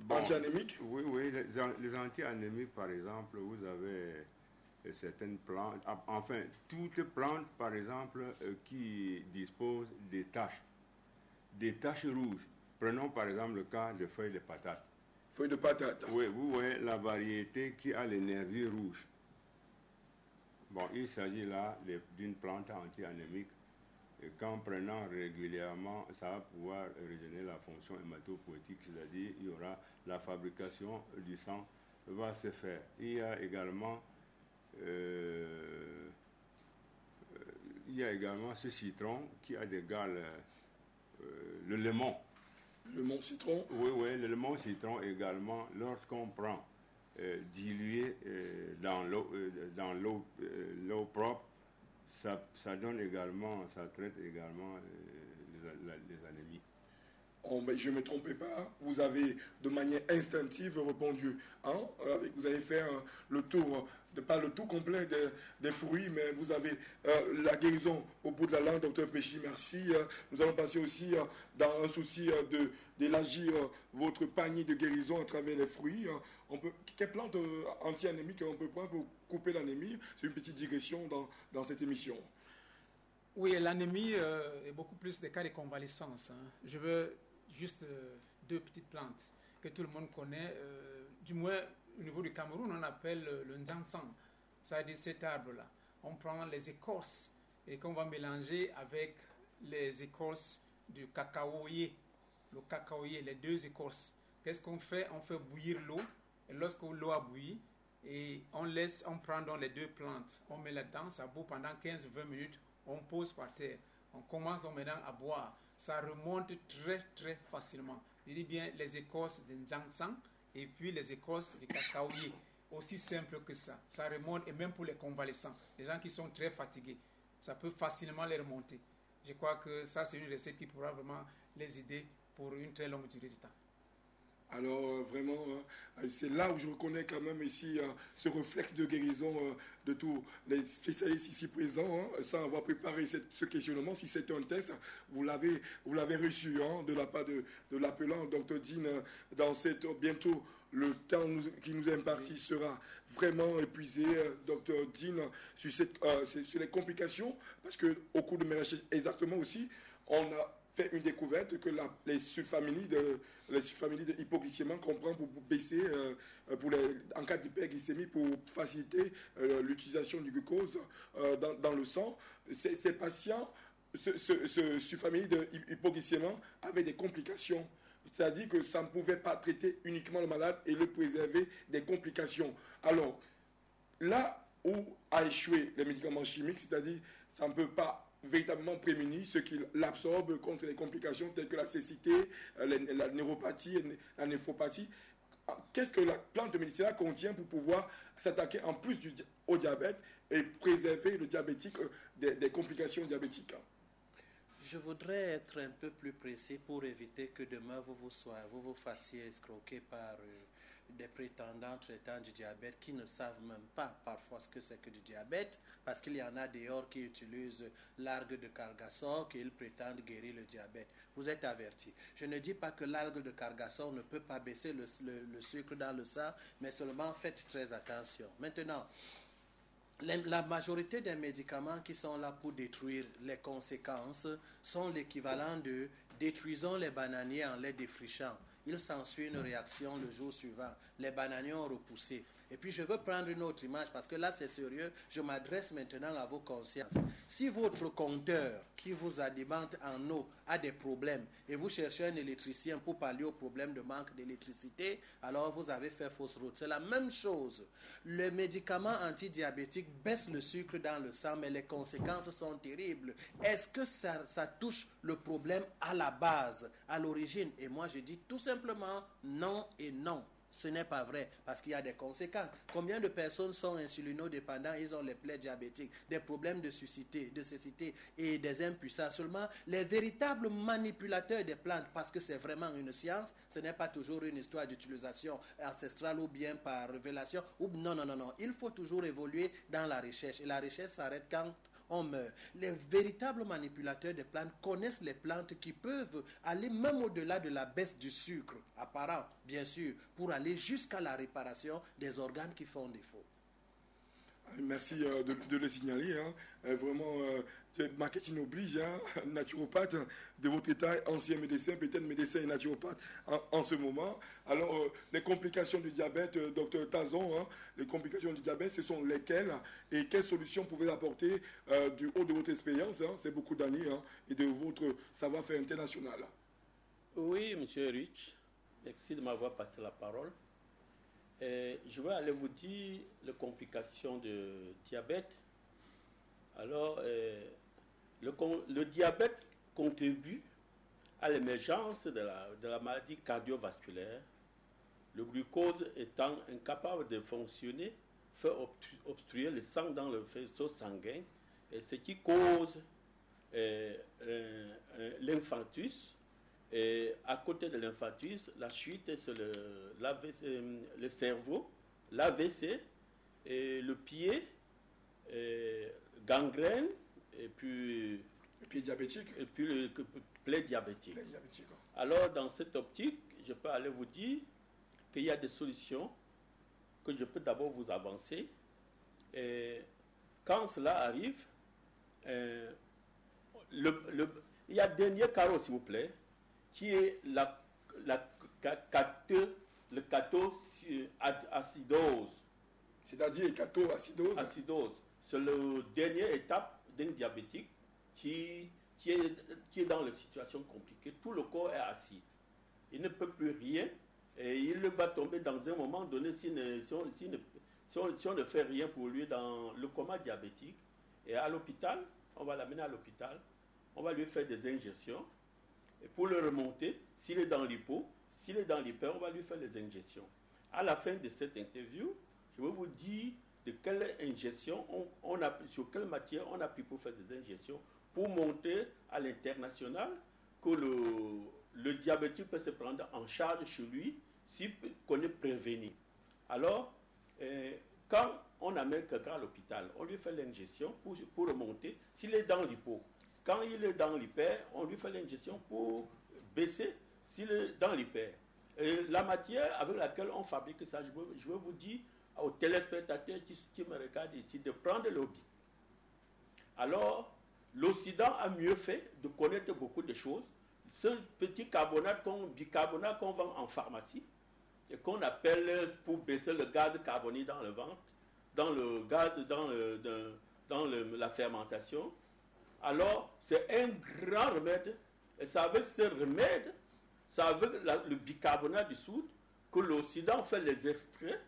anti-anémique? Oui, les anti-anémiques, par exemple, vous avez certaines plantes, enfin, toutes les plantes, par exemple, qui disposent des taches rouges. Prenons, par exemple, le cas de feuilles de patate. Feuilles de patate. Oui, vous voyez la variété qui a les nervures rouges. Bon, il s'agit là d'une plante anti-anémique. Et qu'en prenant régulièrement, ça va pouvoir régénérer la fonction hématopoïétique, c'est-à-dire il y aura la fabrication du sang va se faire. Il y a également il y a également ce citron qui a d'égal le lemon. Le lemon citron? Oui, le lemon citron également, lorsqu'on prend dilué dans l'eau propre, ça donne également, ça traite également les anémies. Oh, mais je ne me trompais pas, vous avez de manière instinctive répondu. Hein? Vous avez fait le tour, pas le tour complet des fruits, mais vous avez la guérison au bout de la langue, docteur Péchi, merci. Nous allons passer aussi dans un souci d'élargir votre panier de guérison à travers les fruits. Quelle plante anti-anémique on peut prendre pour couper l'anémie? C'est une petite digression dans cette émission. Oui, l'anémie est beaucoup plus des cas de convalescence. Hein. Je veux juste deux petites plantes que tout le monde connaît. Du moins, au niveau du Cameroun, on appelle le nzansang. Ça veut dire cet arbre-là. On prend les écorces et qu'on va mélanger avec les écorces du cacaoyer. Le cacaoyer, les deux écorces. Qu'est-ce qu'on fait? On fait bouillir l'eau. Et lorsque l'eau a bouilli, et on prend donc les deux plantes. On met là-dedans, ça bout pendant 15-20 minutes. On pose par terre. On commence maintenant à boire. Ça remonte très très facilement. Je dis bien les écorces de nzansang et puis les écorces de cacaoyer. Aussi simple que ça. Ça remonte, et même pour les convalescents, les gens qui sont très fatigués, ça peut facilement les remonter. Je crois que ça, c'est une recette qui pourra vraiment les aider pour une très longue durée de temps. Alors vraiment, c'est là où je reconnais quand même ici ce réflexe de guérison de tous les spécialistes ici présents, sans avoir préparé ce questionnement. Si c'est un test, vous l'avez reçu de la part de l'appelant Dr Dean dans bientôt le temps qui nous est imparti sera vraiment épuisé, Dr Dean, sur les complications, parce qu'au cours de mes recherches exactement aussi, on a fait une découverte que les subfamilies de hypoglycémie qu'on prend pour baisser, en cas d'hyperglycémie, pour faciliter l'utilisation du glucose dans le sang. Ces patients, ce subfamille de hypoglycémie avait des complications. C'est-à-dire que ça ne pouvait pas traiter uniquement le malade et le préserver des complications. Alors, là où a échoué les médicaments chimiques, c'est-à-dire ça ne peut pas véritablement prémunir ceux qui l'absorbent contre les complications telles que la cécité, la neuropathie, la néphropathie. Qu'est-ce que la plante médicinale contient pour pouvoir s'attaquer en plus au diabète et préserver le diabétique des complications diabétiques? Je voudrais être un peu plus précis pour éviter que demain vous vous fassiez escroquer par des prétendants traitant du diabète qui ne savent même pas parfois ce que c'est que du diabète, parce qu'il y en a dehors qui utilisent l'algue de Cargassor, qu'ils prétendent guérir le diabète. Vous êtes avertis. Je ne dis pas que l'algue de Cargassor ne peut pas baisser le sucre dans le sang, mais seulement faites très attention. Maintenant, la majorité des médicaments qui sont là pour détruire les conséquences sont l'équivalent de détruisons les bananiers en les défrichant. Il s'ensuit une réaction le jour suivant. Les bananiers ont repoussé. Et puis je veux prendre une autre image parce que là c'est sérieux. Je m'adresse maintenant à vos consciences. Si votre compteur qui vous alimente en eau a des problèmes et vous cherchez un électricien pour pallier au problème de manque d'électricité, alors vous avez fait fausse route. C'est la même chose. Le médicament antidiabétique baisse le sucre dans le sang, mais les conséquences sont terribles. Est-ce que ça touche le problème à la base, à l'origine? Et moi je dis tout simplement non et non. Ce n'est pas vrai, parce qu'il y a des conséquences. Combien de personnes sont insulinodépendants, ils ont les plaies diabétiques, des problèmes de cécité et des impuissances. Seulement, les véritables manipulateurs des plantes, parce que c'est vraiment une science, ce n'est pas toujours une histoire d'utilisation ancestrale ou bien par révélation. Non. Il faut toujours évoluer dans la recherche. Et la recherche s'arrête quand on meurt. Les véritables manipulateurs des plantes connaissent les plantes qui peuvent aller même au-delà de la baisse du sucre apparent, bien sûr, pour aller jusqu'à la réparation des organes qui font défaut. Merci de le signaler. Vraiment, marketing oblige, naturopathe de votre état, ancien médecin, peut-être médecin et naturopathe en ce moment. Alors, les complications du diabète, docteur Tazon, les complications du diabète, ce sont lesquelles et quelles solutions pouvez-vous apporter du haut de votre expérience, c'est beaucoup d'années, et de votre savoir-faire international? Oui, monsieur Rich, merci de m'avoir passé la parole. Je vais aller vous dire les complications de diabète. Alors, Le diabète contribue à l'émergence de la maladie cardiovasculaire. Le glucose étant incapable de fonctionner, fait obstruer le sang dans le faisceau sanguin, et ce qui cause l'infarctus. Et à côté de l'infarctus, la chute sur le cerveau, l'AVC, et le pied, gangrène, et puis le pied diabétique. Et puis le plaie diabétique. Alors, dans cette optique, je peux aller vous dire qu'il y a des solutions que je peux d'abord vous avancer. Et quand cela arrive, il y a un dernier carreau, s'il vous plaît, qui est le cathoacidose. C'est-à-dire cathoacidose. Acidose. C'est la dernière étape d'un diabétique qui est dans une situation compliquée. Tout le corps est acide. Il ne peut plus rien et il va tomber dans un moment donné si on ne fait rien pour lui dans le coma diabétique. Et à l'hôpital, on va l'amener à l'hôpital, on va lui faire des injections. Et pour le remonter, s'il est dans l'hypo, s'il est dans l'hyper, on va lui faire les injections. À la fin de cette interview, je vais vous dire de quelle injection sur quelle matière on a pris pour faire des injections, pour montrer à l'international que le diabétique peut se prendre en charge chez lui s'il connaît prévenir. Alors, quand on amène quelqu'un à l'hôpital, on lui fait l'injection pour remonter s'il est dans l'hypo. Quand il est dans l'hyper, on lui fait l'injection pour baisser s'il est dans l'hyper. La matière avec laquelle on fabrique ça, je veux vous dire aux téléspectateurs qui me regardent ici de prendre l'Obi. Alors, l'Occident a mieux fait de connaître beaucoup de choses. Ce petit bicarbonate qu'on vend en pharmacie et qu'on appelle pour baisser le gaz carbonique dans le ventre, dans la fermentation. Alors, c'est un grand remède. Et c'est avec ce remède, c'est avec le bicarbonate de soude que l'Occident fait les extraits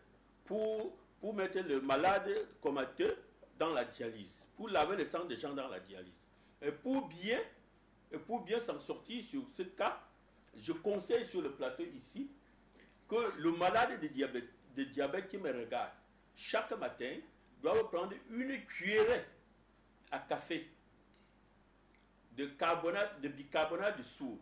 pour mettre le malade comateux dans la dialyse, pour laver le sang des gens dans la dialyse. Et pour bien s'en sortir sur ce cas, je conseille sur le plateau ici que le malade de diabète qui me regarde, chaque matin, doit prendre une cuillerée à café de bicarbonate de soude.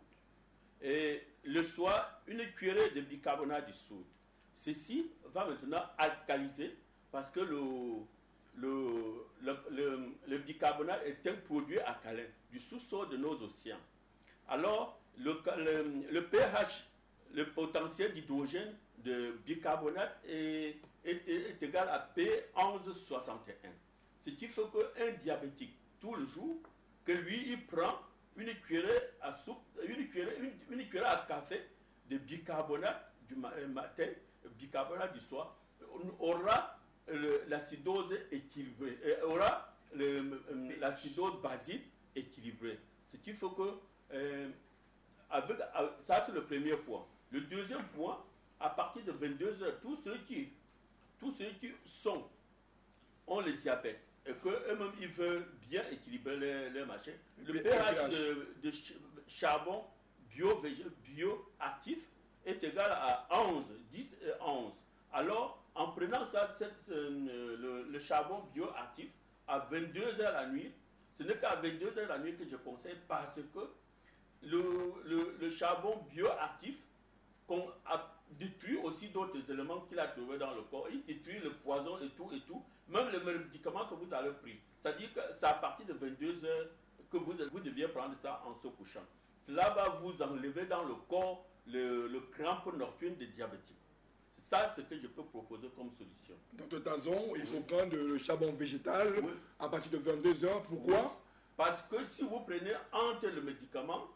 Et le soir, une cuillerée de bicarbonate de soude. Ceci va maintenant alcaliser parce que le bicarbonate est un produit alcalin du sous-sol de nos océans. Alors, le pH, le potentiel d'hydrogène de bicarbonate est égal à P1161. Ce qui fait qu'un diabétique, tout le jour, que lui, il prend une cuillerée à soupe, une cuillerée à café de bicarbonate du matin, bicarbonate du soir, aura l'acidose équilibrée, aura l'acidose basique équilibrée. Ce qui fait que, ça c'est le premier point. Le deuxième point, à partir de 22 heures, tous ceux qui ont le diabète et qu'eux-mêmes ils veulent bien équilibrer leur machin, le pH de charbon bioactif est égal à 10 et 11. Alors, en prenant ça, le charbon bioactif à 22 heures la nuit, ce n'est qu'à 22 heures la nuit que je conseille parce que le charbon bioactif a détruit aussi d'autres éléments qu'il a trouvés dans le corps. Il détruit le poison et tout, même le médicament que vous avez pris. C'est-à-dire que c'est à partir de 22 heures que vous deviez prendre ça en se couchant. Cela va vous enlever dans le corps le crampe nocturne des diabétiques. C'est ça ce que je peux proposer comme solution. Docteur Tazon, il faut prendre le charbon végétal à partir de 22 heures. Pourquoi? Oui. Parce que si vous prenez entre le médicament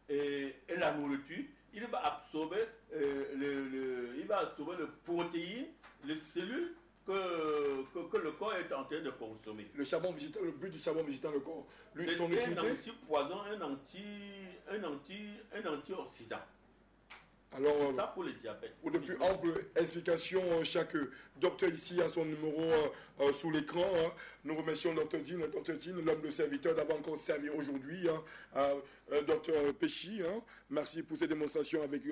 et la nourriture, il va absorber le protéine, les cellules que le corps est en train de consommer. Le charbon végétal, le but du charbon végétal, le corps, c'est son utilité? Un anti-poison, un antioxydant. Alors, C'est ça pour le diabète. pour de plus amples explications, chaque docteur ici a son numéro sous l'écran. Hein. Nous remercions Dr Dean, l'homme de serviteur, d'avoir encore servi aujourd'hui. Hein, Dr Péchi, hein. Merci pour ces démonstrations avec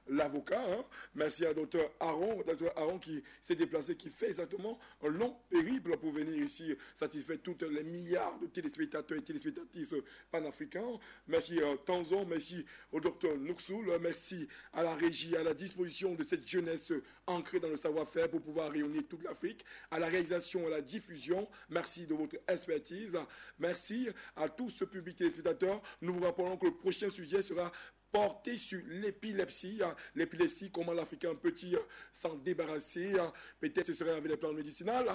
l'avocat. Hein. Merci à Dr Aaron qui s'est déplacé, qui fait exactement un long périple pour venir ici satisfaire toutes les milliards de téléspectateurs et téléspectatrices panafricains. Merci Tanzon, merci au Dr Noursoul, merci à la régie, à la disposition de cette jeunesse ancrée dans le savoir-faire pour pouvoir rayonner toute l'Afrique, à la réalisation, à la diffusion. Merci de votre expertise. Merci à tout ce public téléspectateur. Nous vous rappelons que le prochain sujet sera porté sur l'épilepsie. L'épilepsie, comment l'Africain peut-il s'en débarrasser? Peut-être ce serait avec les plantes médicinales.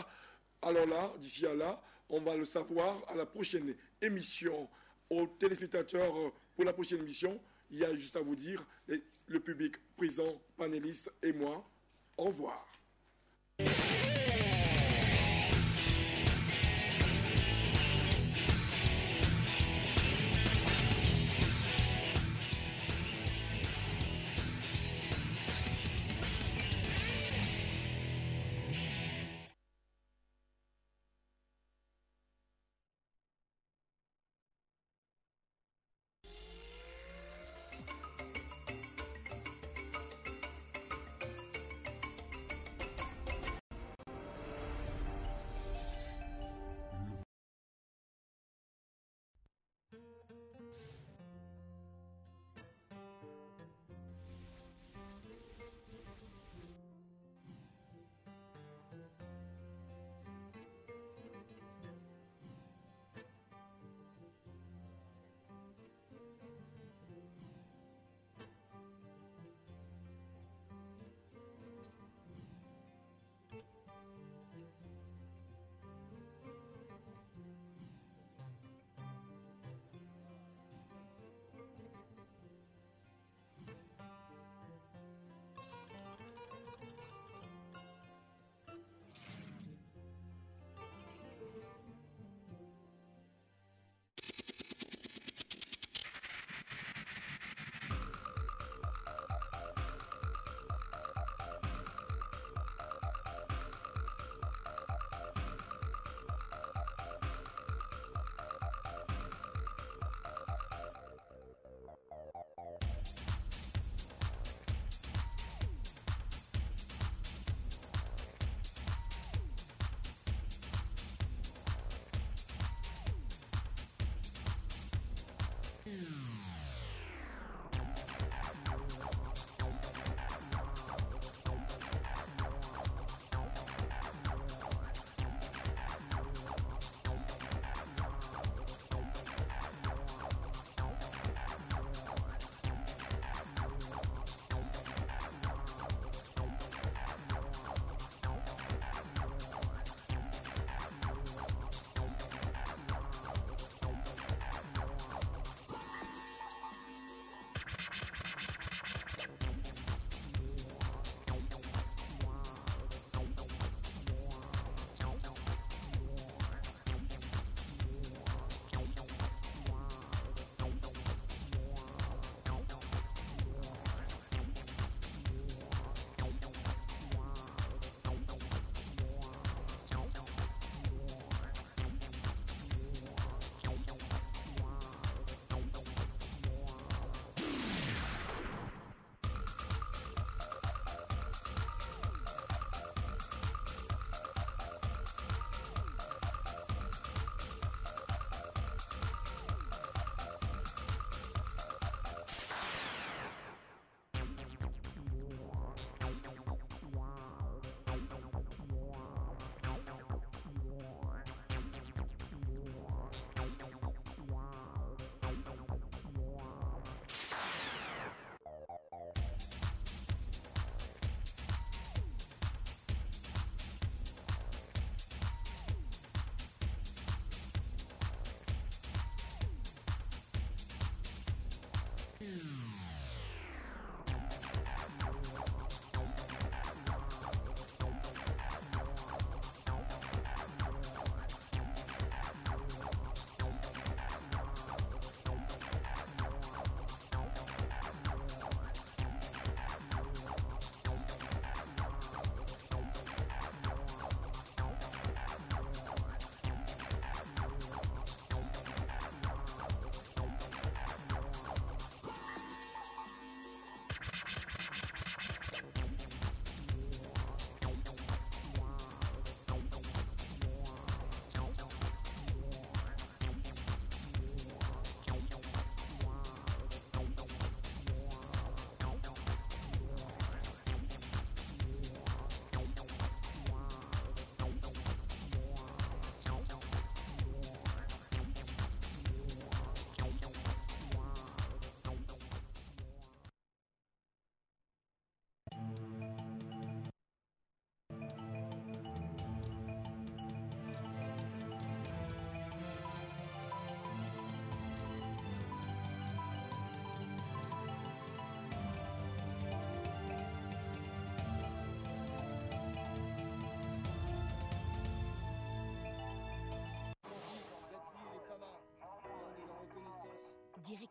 Alors là, d'ici à là, on va le savoir à la prochaine émission. Aux téléspectateurs, pour la prochaine émission, il y a juste à vous dire, le public présent, panélistes et moi, au revoir.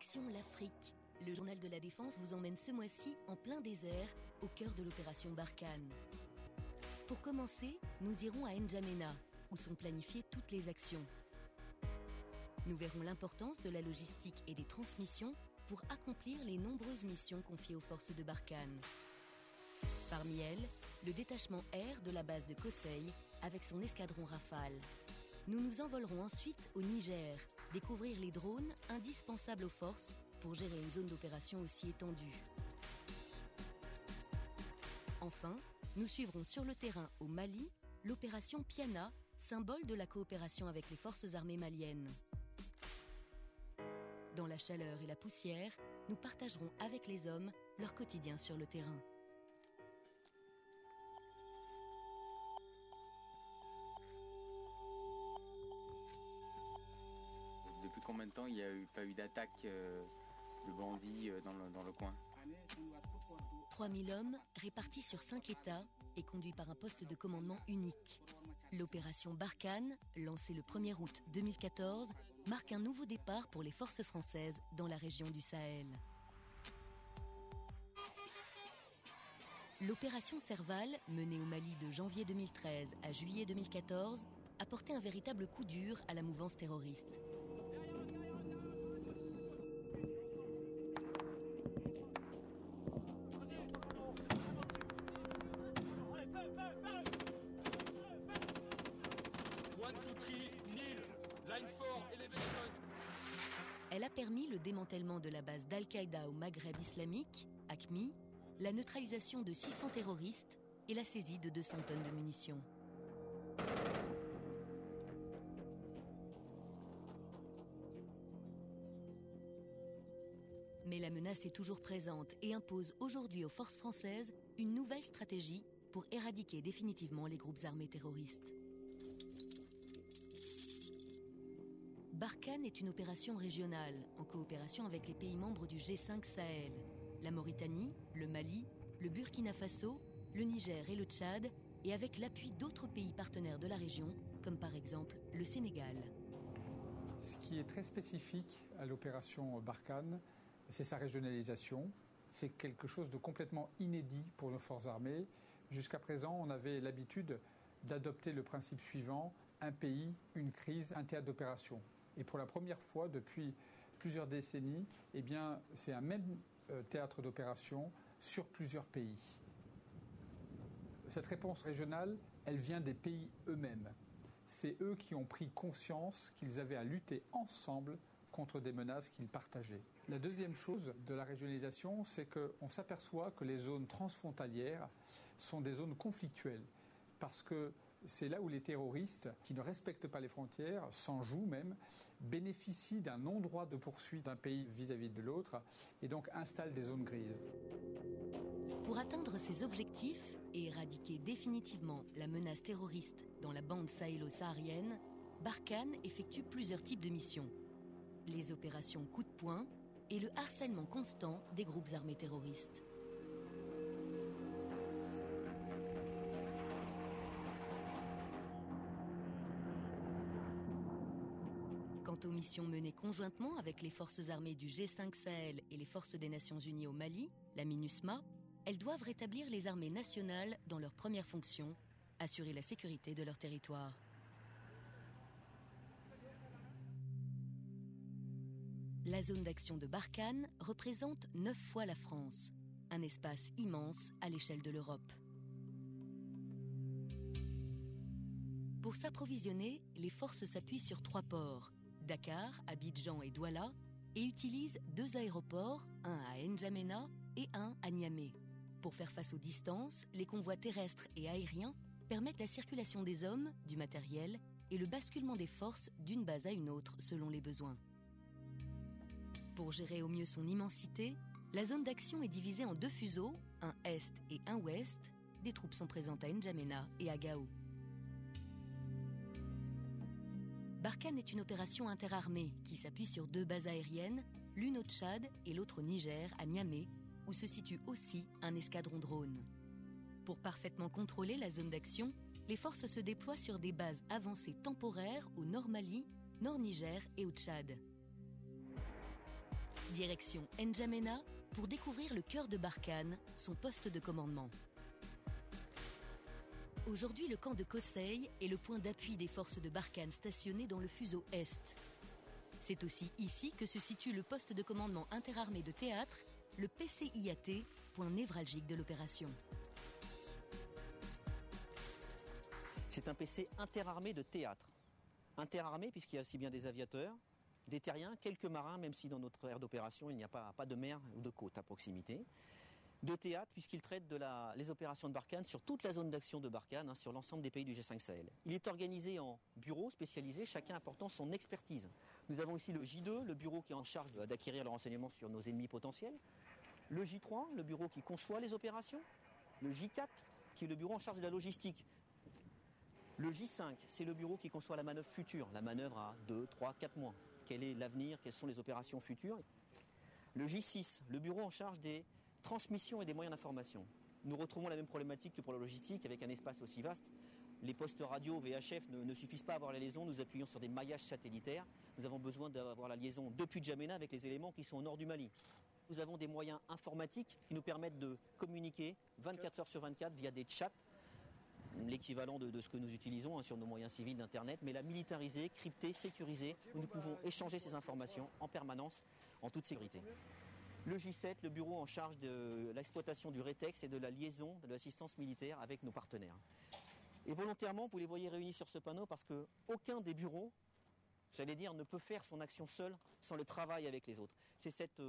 Direction l'Afrique. Le journal de la Défense vous emmène ce mois-ci en plein désert, au cœur de l'opération Barkhane. Pour commencer, nous irons à N'Djamena, où sont planifiées toutes les actions. Nous verrons l'importance de la logistique et des transmissions pour accomplir les nombreuses missions confiées aux forces de Barkhane. Parmi elles, le détachement air de la base de Kosseï avec son escadron Rafale. Nous nous envolerons ensuite au Niger, découvrir les drones indispensables aux forces pour gérer une zone d'opération aussi étendue. Enfin, nous suivrons sur le terrain au Mali l'opération Piana, symbole de la coopération avec les forces armées maliennes. Dans la chaleur et la poussière, nous partagerons avec les hommes leur quotidien sur le terrain. Depuis combien de temps il n'y a pas eu d'attaque de bandits dans le coin? 3000 hommes répartis sur 5 États et conduits par un poste de commandement unique. L'opération Barkhane, lancée le 1er août 2014, marque un nouveau départ pour les forces françaises dans la région du Sahel. L'opération Serval, menée au Mali de janvier 2013 à juillet 2014, a porté un véritable coup dur à la mouvance terroriste. Elle a permis le démantèlement de la base d'Al-Qaïda au Maghreb islamique, AQMI, la neutralisation de 600 terroristes et la saisie de 200 tonnes de munitions. Mais la menace est toujours présente et impose aujourd'hui aux forces françaises une nouvelle stratégie pour éradiquer définitivement les groupes armés terroristes. Barkhane est une opération régionale, en coopération avec les pays membres du G5 Sahel, la Mauritanie, le Mali, le Burkina Faso, le Niger et le Tchad, et avec l'appui d'autres pays partenaires de la région, comme par exemple le Sénégal. Ce qui est très spécifique à l'opération Barkhane, c'est sa régionalisation. C'est quelque chose de complètement inédit pour nos forces armées. Jusqu'à présent, on avait l'habitude d'adopter le principe suivant: un pays, une crise, un théâtre d'opération. Et pour la première fois depuis plusieurs décennies, eh bien, c'est un même théâtre d'opération sur plusieurs pays. Cette réponse régionale, elle vient des pays eux-mêmes. C'est eux qui ont pris conscience qu'ils avaient à lutter ensemble contre des menaces qu'ils partageaient. La deuxième chose de la régionalisation, c'est qu'on s'aperçoit que les zones transfrontalières sont des zones conflictuelles, parce que c'est là où les terroristes, qui ne respectent pas les frontières, s'en jouent même, bénéficient d'un non-droit de poursuite d'un pays vis-à-vis de l'autre et donc installent des zones grises. Pour atteindre ces objectifs et éradiquer définitivement la menace terroriste dans la bande sahélo-saharienne, Barkhane effectue plusieurs types de missions. Les opérations coup de poing et le harcèlement constant des groupes armés terroristes. Quant aux missions menées conjointement avec les forces armées du G5 Sahel et les forces des Nations Unies au Mali, la MINUSMA, elles doivent rétablir les armées nationales dans leur première fonction, assurer la sécurité de leur territoire. La zone d'action de Barkhane représente 9 fois la France, un espace immense à l'échelle de l'Europe. Pour s'approvisionner, les forces s'appuient sur 3 ports, Dakar, Abidjan et Douala, et utilisent 2 aéroports, un à N'Djamena et un à Niamey. Pour faire face aux distances, les convois terrestres et aériens permettent la circulation des hommes, du matériel et le basculement des forces d'une base à une autre selon les besoins. Pour gérer au mieux son immensité, la zone d'action est divisée en 2 fuseaux, un est et un ouest. Des troupes sont présentes à N'Djamena et à Gao. Barkhane est une opération interarmée qui s'appuie sur 2 bases aériennes, l'une au Tchad et l'autre au Niger, à Niamey, où se situe aussi un escadron drone. Pour parfaitement contrôler la zone d'action, les forces se déploient sur des bases avancées temporaires au Nord Mali, Nord Niger et au Tchad. Direction N'Djamena pour découvrir le cœur de Barkhane, son poste de commandement. Aujourd'hui, le camp de Kosseil est le point d'appui des forces de Barkhane stationnées dans le fuseau Est. C'est aussi ici que se situe le poste de commandement interarmé de théâtre, le PCIAT, point névralgique de l'opération. C'est un PC interarmé de théâtre. Interarmé puisqu'il y a aussi bien des aviateurs, des terriens, quelques marins, même si dans notre aire d'opération, il n'y a pas de mer ou de côte à proximité. De théâtre, puisqu'il traite les opérations de Barkhane sur toute la zone d'action de Barkhane, sur l'ensemble des pays du G5 Sahel. Il est organisé en bureaux spécialisés, chacun apportant son expertise. Nous avons ici le J2, le bureau qui est en charge d'acquérir le renseignement sur nos ennemis potentiels. Le J3, le bureau qui conçoit les opérations. Le J4, qui est le bureau en charge de la logistique. Le J5, c'est le bureau qui conçoit la manœuvre future, la manœuvre à 2, 3, 4 mois. Quel est l'avenir, quelles sont les opérations futures. Le J6, le bureau en charge des transmissions et des moyens d'information. Nous retrouvons la même problématique que pour la logistique avec un espace aussi vaste. Les postes radio VHF ne suffisent pas à avoir la liaison, nous appuyons sur des maillages satellitaires. Nous avons besoin d'avoir la liaison depuis N'Djamena avec les éléments qui sont au nord du Mali. Nous avons des moyens informatiques qui nous permettent de communiquer 24 heures sur 24 via des chats, l'équivalent de ce que nous utilisons sur nos moyens civils d'Internet, mais la militarisée, cryptée, sécurisée, où nous pouvons échanger ces informations en permanence, en toute sécurité. Le J7, le bureau en charge de l'exploitation du rétex et de la liaison de l'assistance militaire avec nos partenaires. Et volontairement, vous les voyez réunis sur ce panneau parce qu'aucun des bureaux, j'allais dire, ne peut faire son action seul sans le travail avec les autres. C'est cette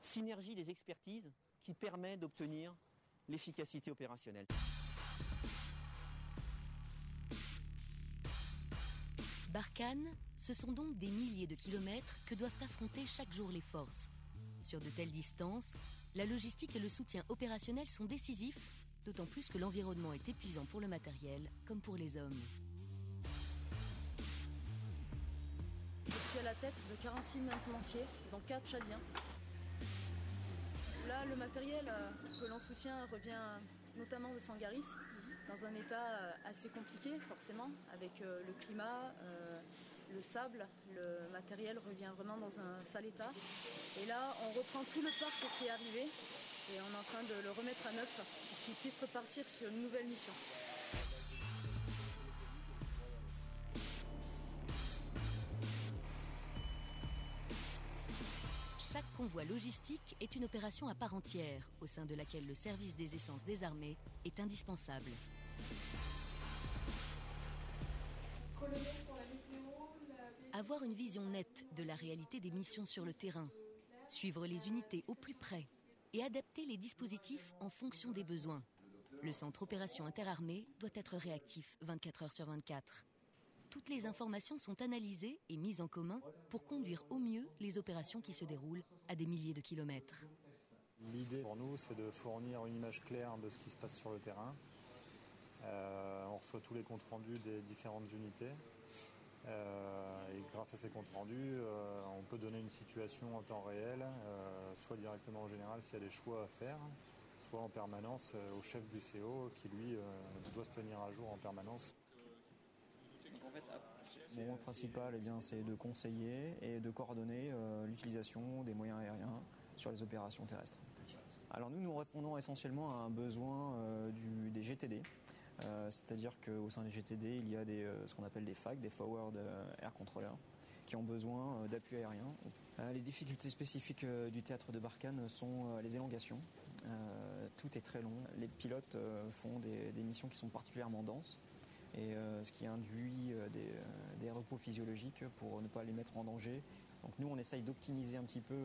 synergie des expertises qui permet d'obtenir l'efficacité opérationnelle. Barkhane, ce sont donc des milliers de kilomètres que doivent affronter chaque jour les forces. Sur de telles distances, la logistique et le soutien opérationnel sont décisifs, d'autant plus que l'environnement est épuisant pour le matériel comme pour les hommes. Je suis à la tête de 46 maintenanciers, dont 4 Tchadiens. Là, le matériel que l'on soutient revient notamment de Sangaris, dans un état assez compliqué forcément, avec le climat, le sable, le matériel revient vraiment dans un sale état. Et là, on reprend tout le parc qui est arrivé et on est en train de le remettre à neuf pour qu'il puisse repartir sur une nouvelle mission. Chaque convoi logistique est une opération à part entière, au sein de laquelle le service des essences des armées est indispensable. Avoir une vision nette de la réalité des missions sur le terrain, suivre les unités au plus près et adapter les dispositifs en fonction des besoins. Le centre opération interarmée doit être réactif 24 heures sur 24. Toutes les informations sont analysées et mises en commun pour conduire au mieux les opérations qui se déroulent à des milliers de kilomètres. L'idée pour nous, c'est de fournir une image claire de ce qui se passe sur le terrain. On reçoit tous les comptes rendus des différentes unités. Et grâce à ces comptes rendus, on peut donner une situation en temps réel, soit directement au général s'il y a des choix à faire, soit en permanence au chef du CO qui lui doit se tenir à jour en permanence. Mon rôle principal, c'est de conseiller et de coordonner l'utilisation des moyens aériens sur les opérations terrestres. Alors nous répondons essentiellement à un besoin des GTD. C'est-à-dire qu'au sein des GTD, il y a ce qu'on appelle des FAC, des Forward Air Controllers, qui ont besoin d'appui aérien. Les difficultés spécifiques du théâtre de Barkhane sont les élongations. Tout est très long. Les pilotes font des missions qui sont particulièrement denses, et ce qui induit des repos physiologiques pour ne pas les mettre en danger. Donc nous, on essaye d'optimiser un petit peu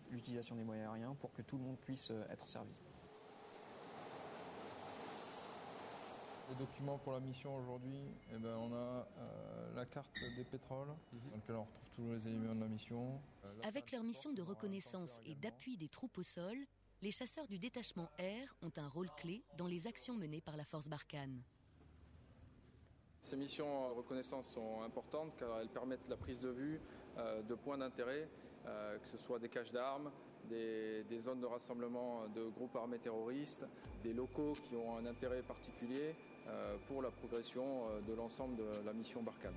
l'utilisation des moyens aériens pour que tout le monde puisse être servi. Les documents pour la mission aujourd'hui, on a la carte des pétroles, dans laquelle on retrouve tous les éléments de la mission. Avec leur mission de reconnaissance et d'appui des troupes au sol, les chasseurs du détachement air ont un rôle clé dans les actions menées par la force Barkhane. Ces missions de reconnaissance sont importantes car elles permettent la prise de vue de points d'intérêt, que ce soit des caches d'armes, des zones de rassemblement de groupes armés terroristes, des locaux qui ont un intérêt particulier pour la progression de l'ensemble de la mission Barkhane.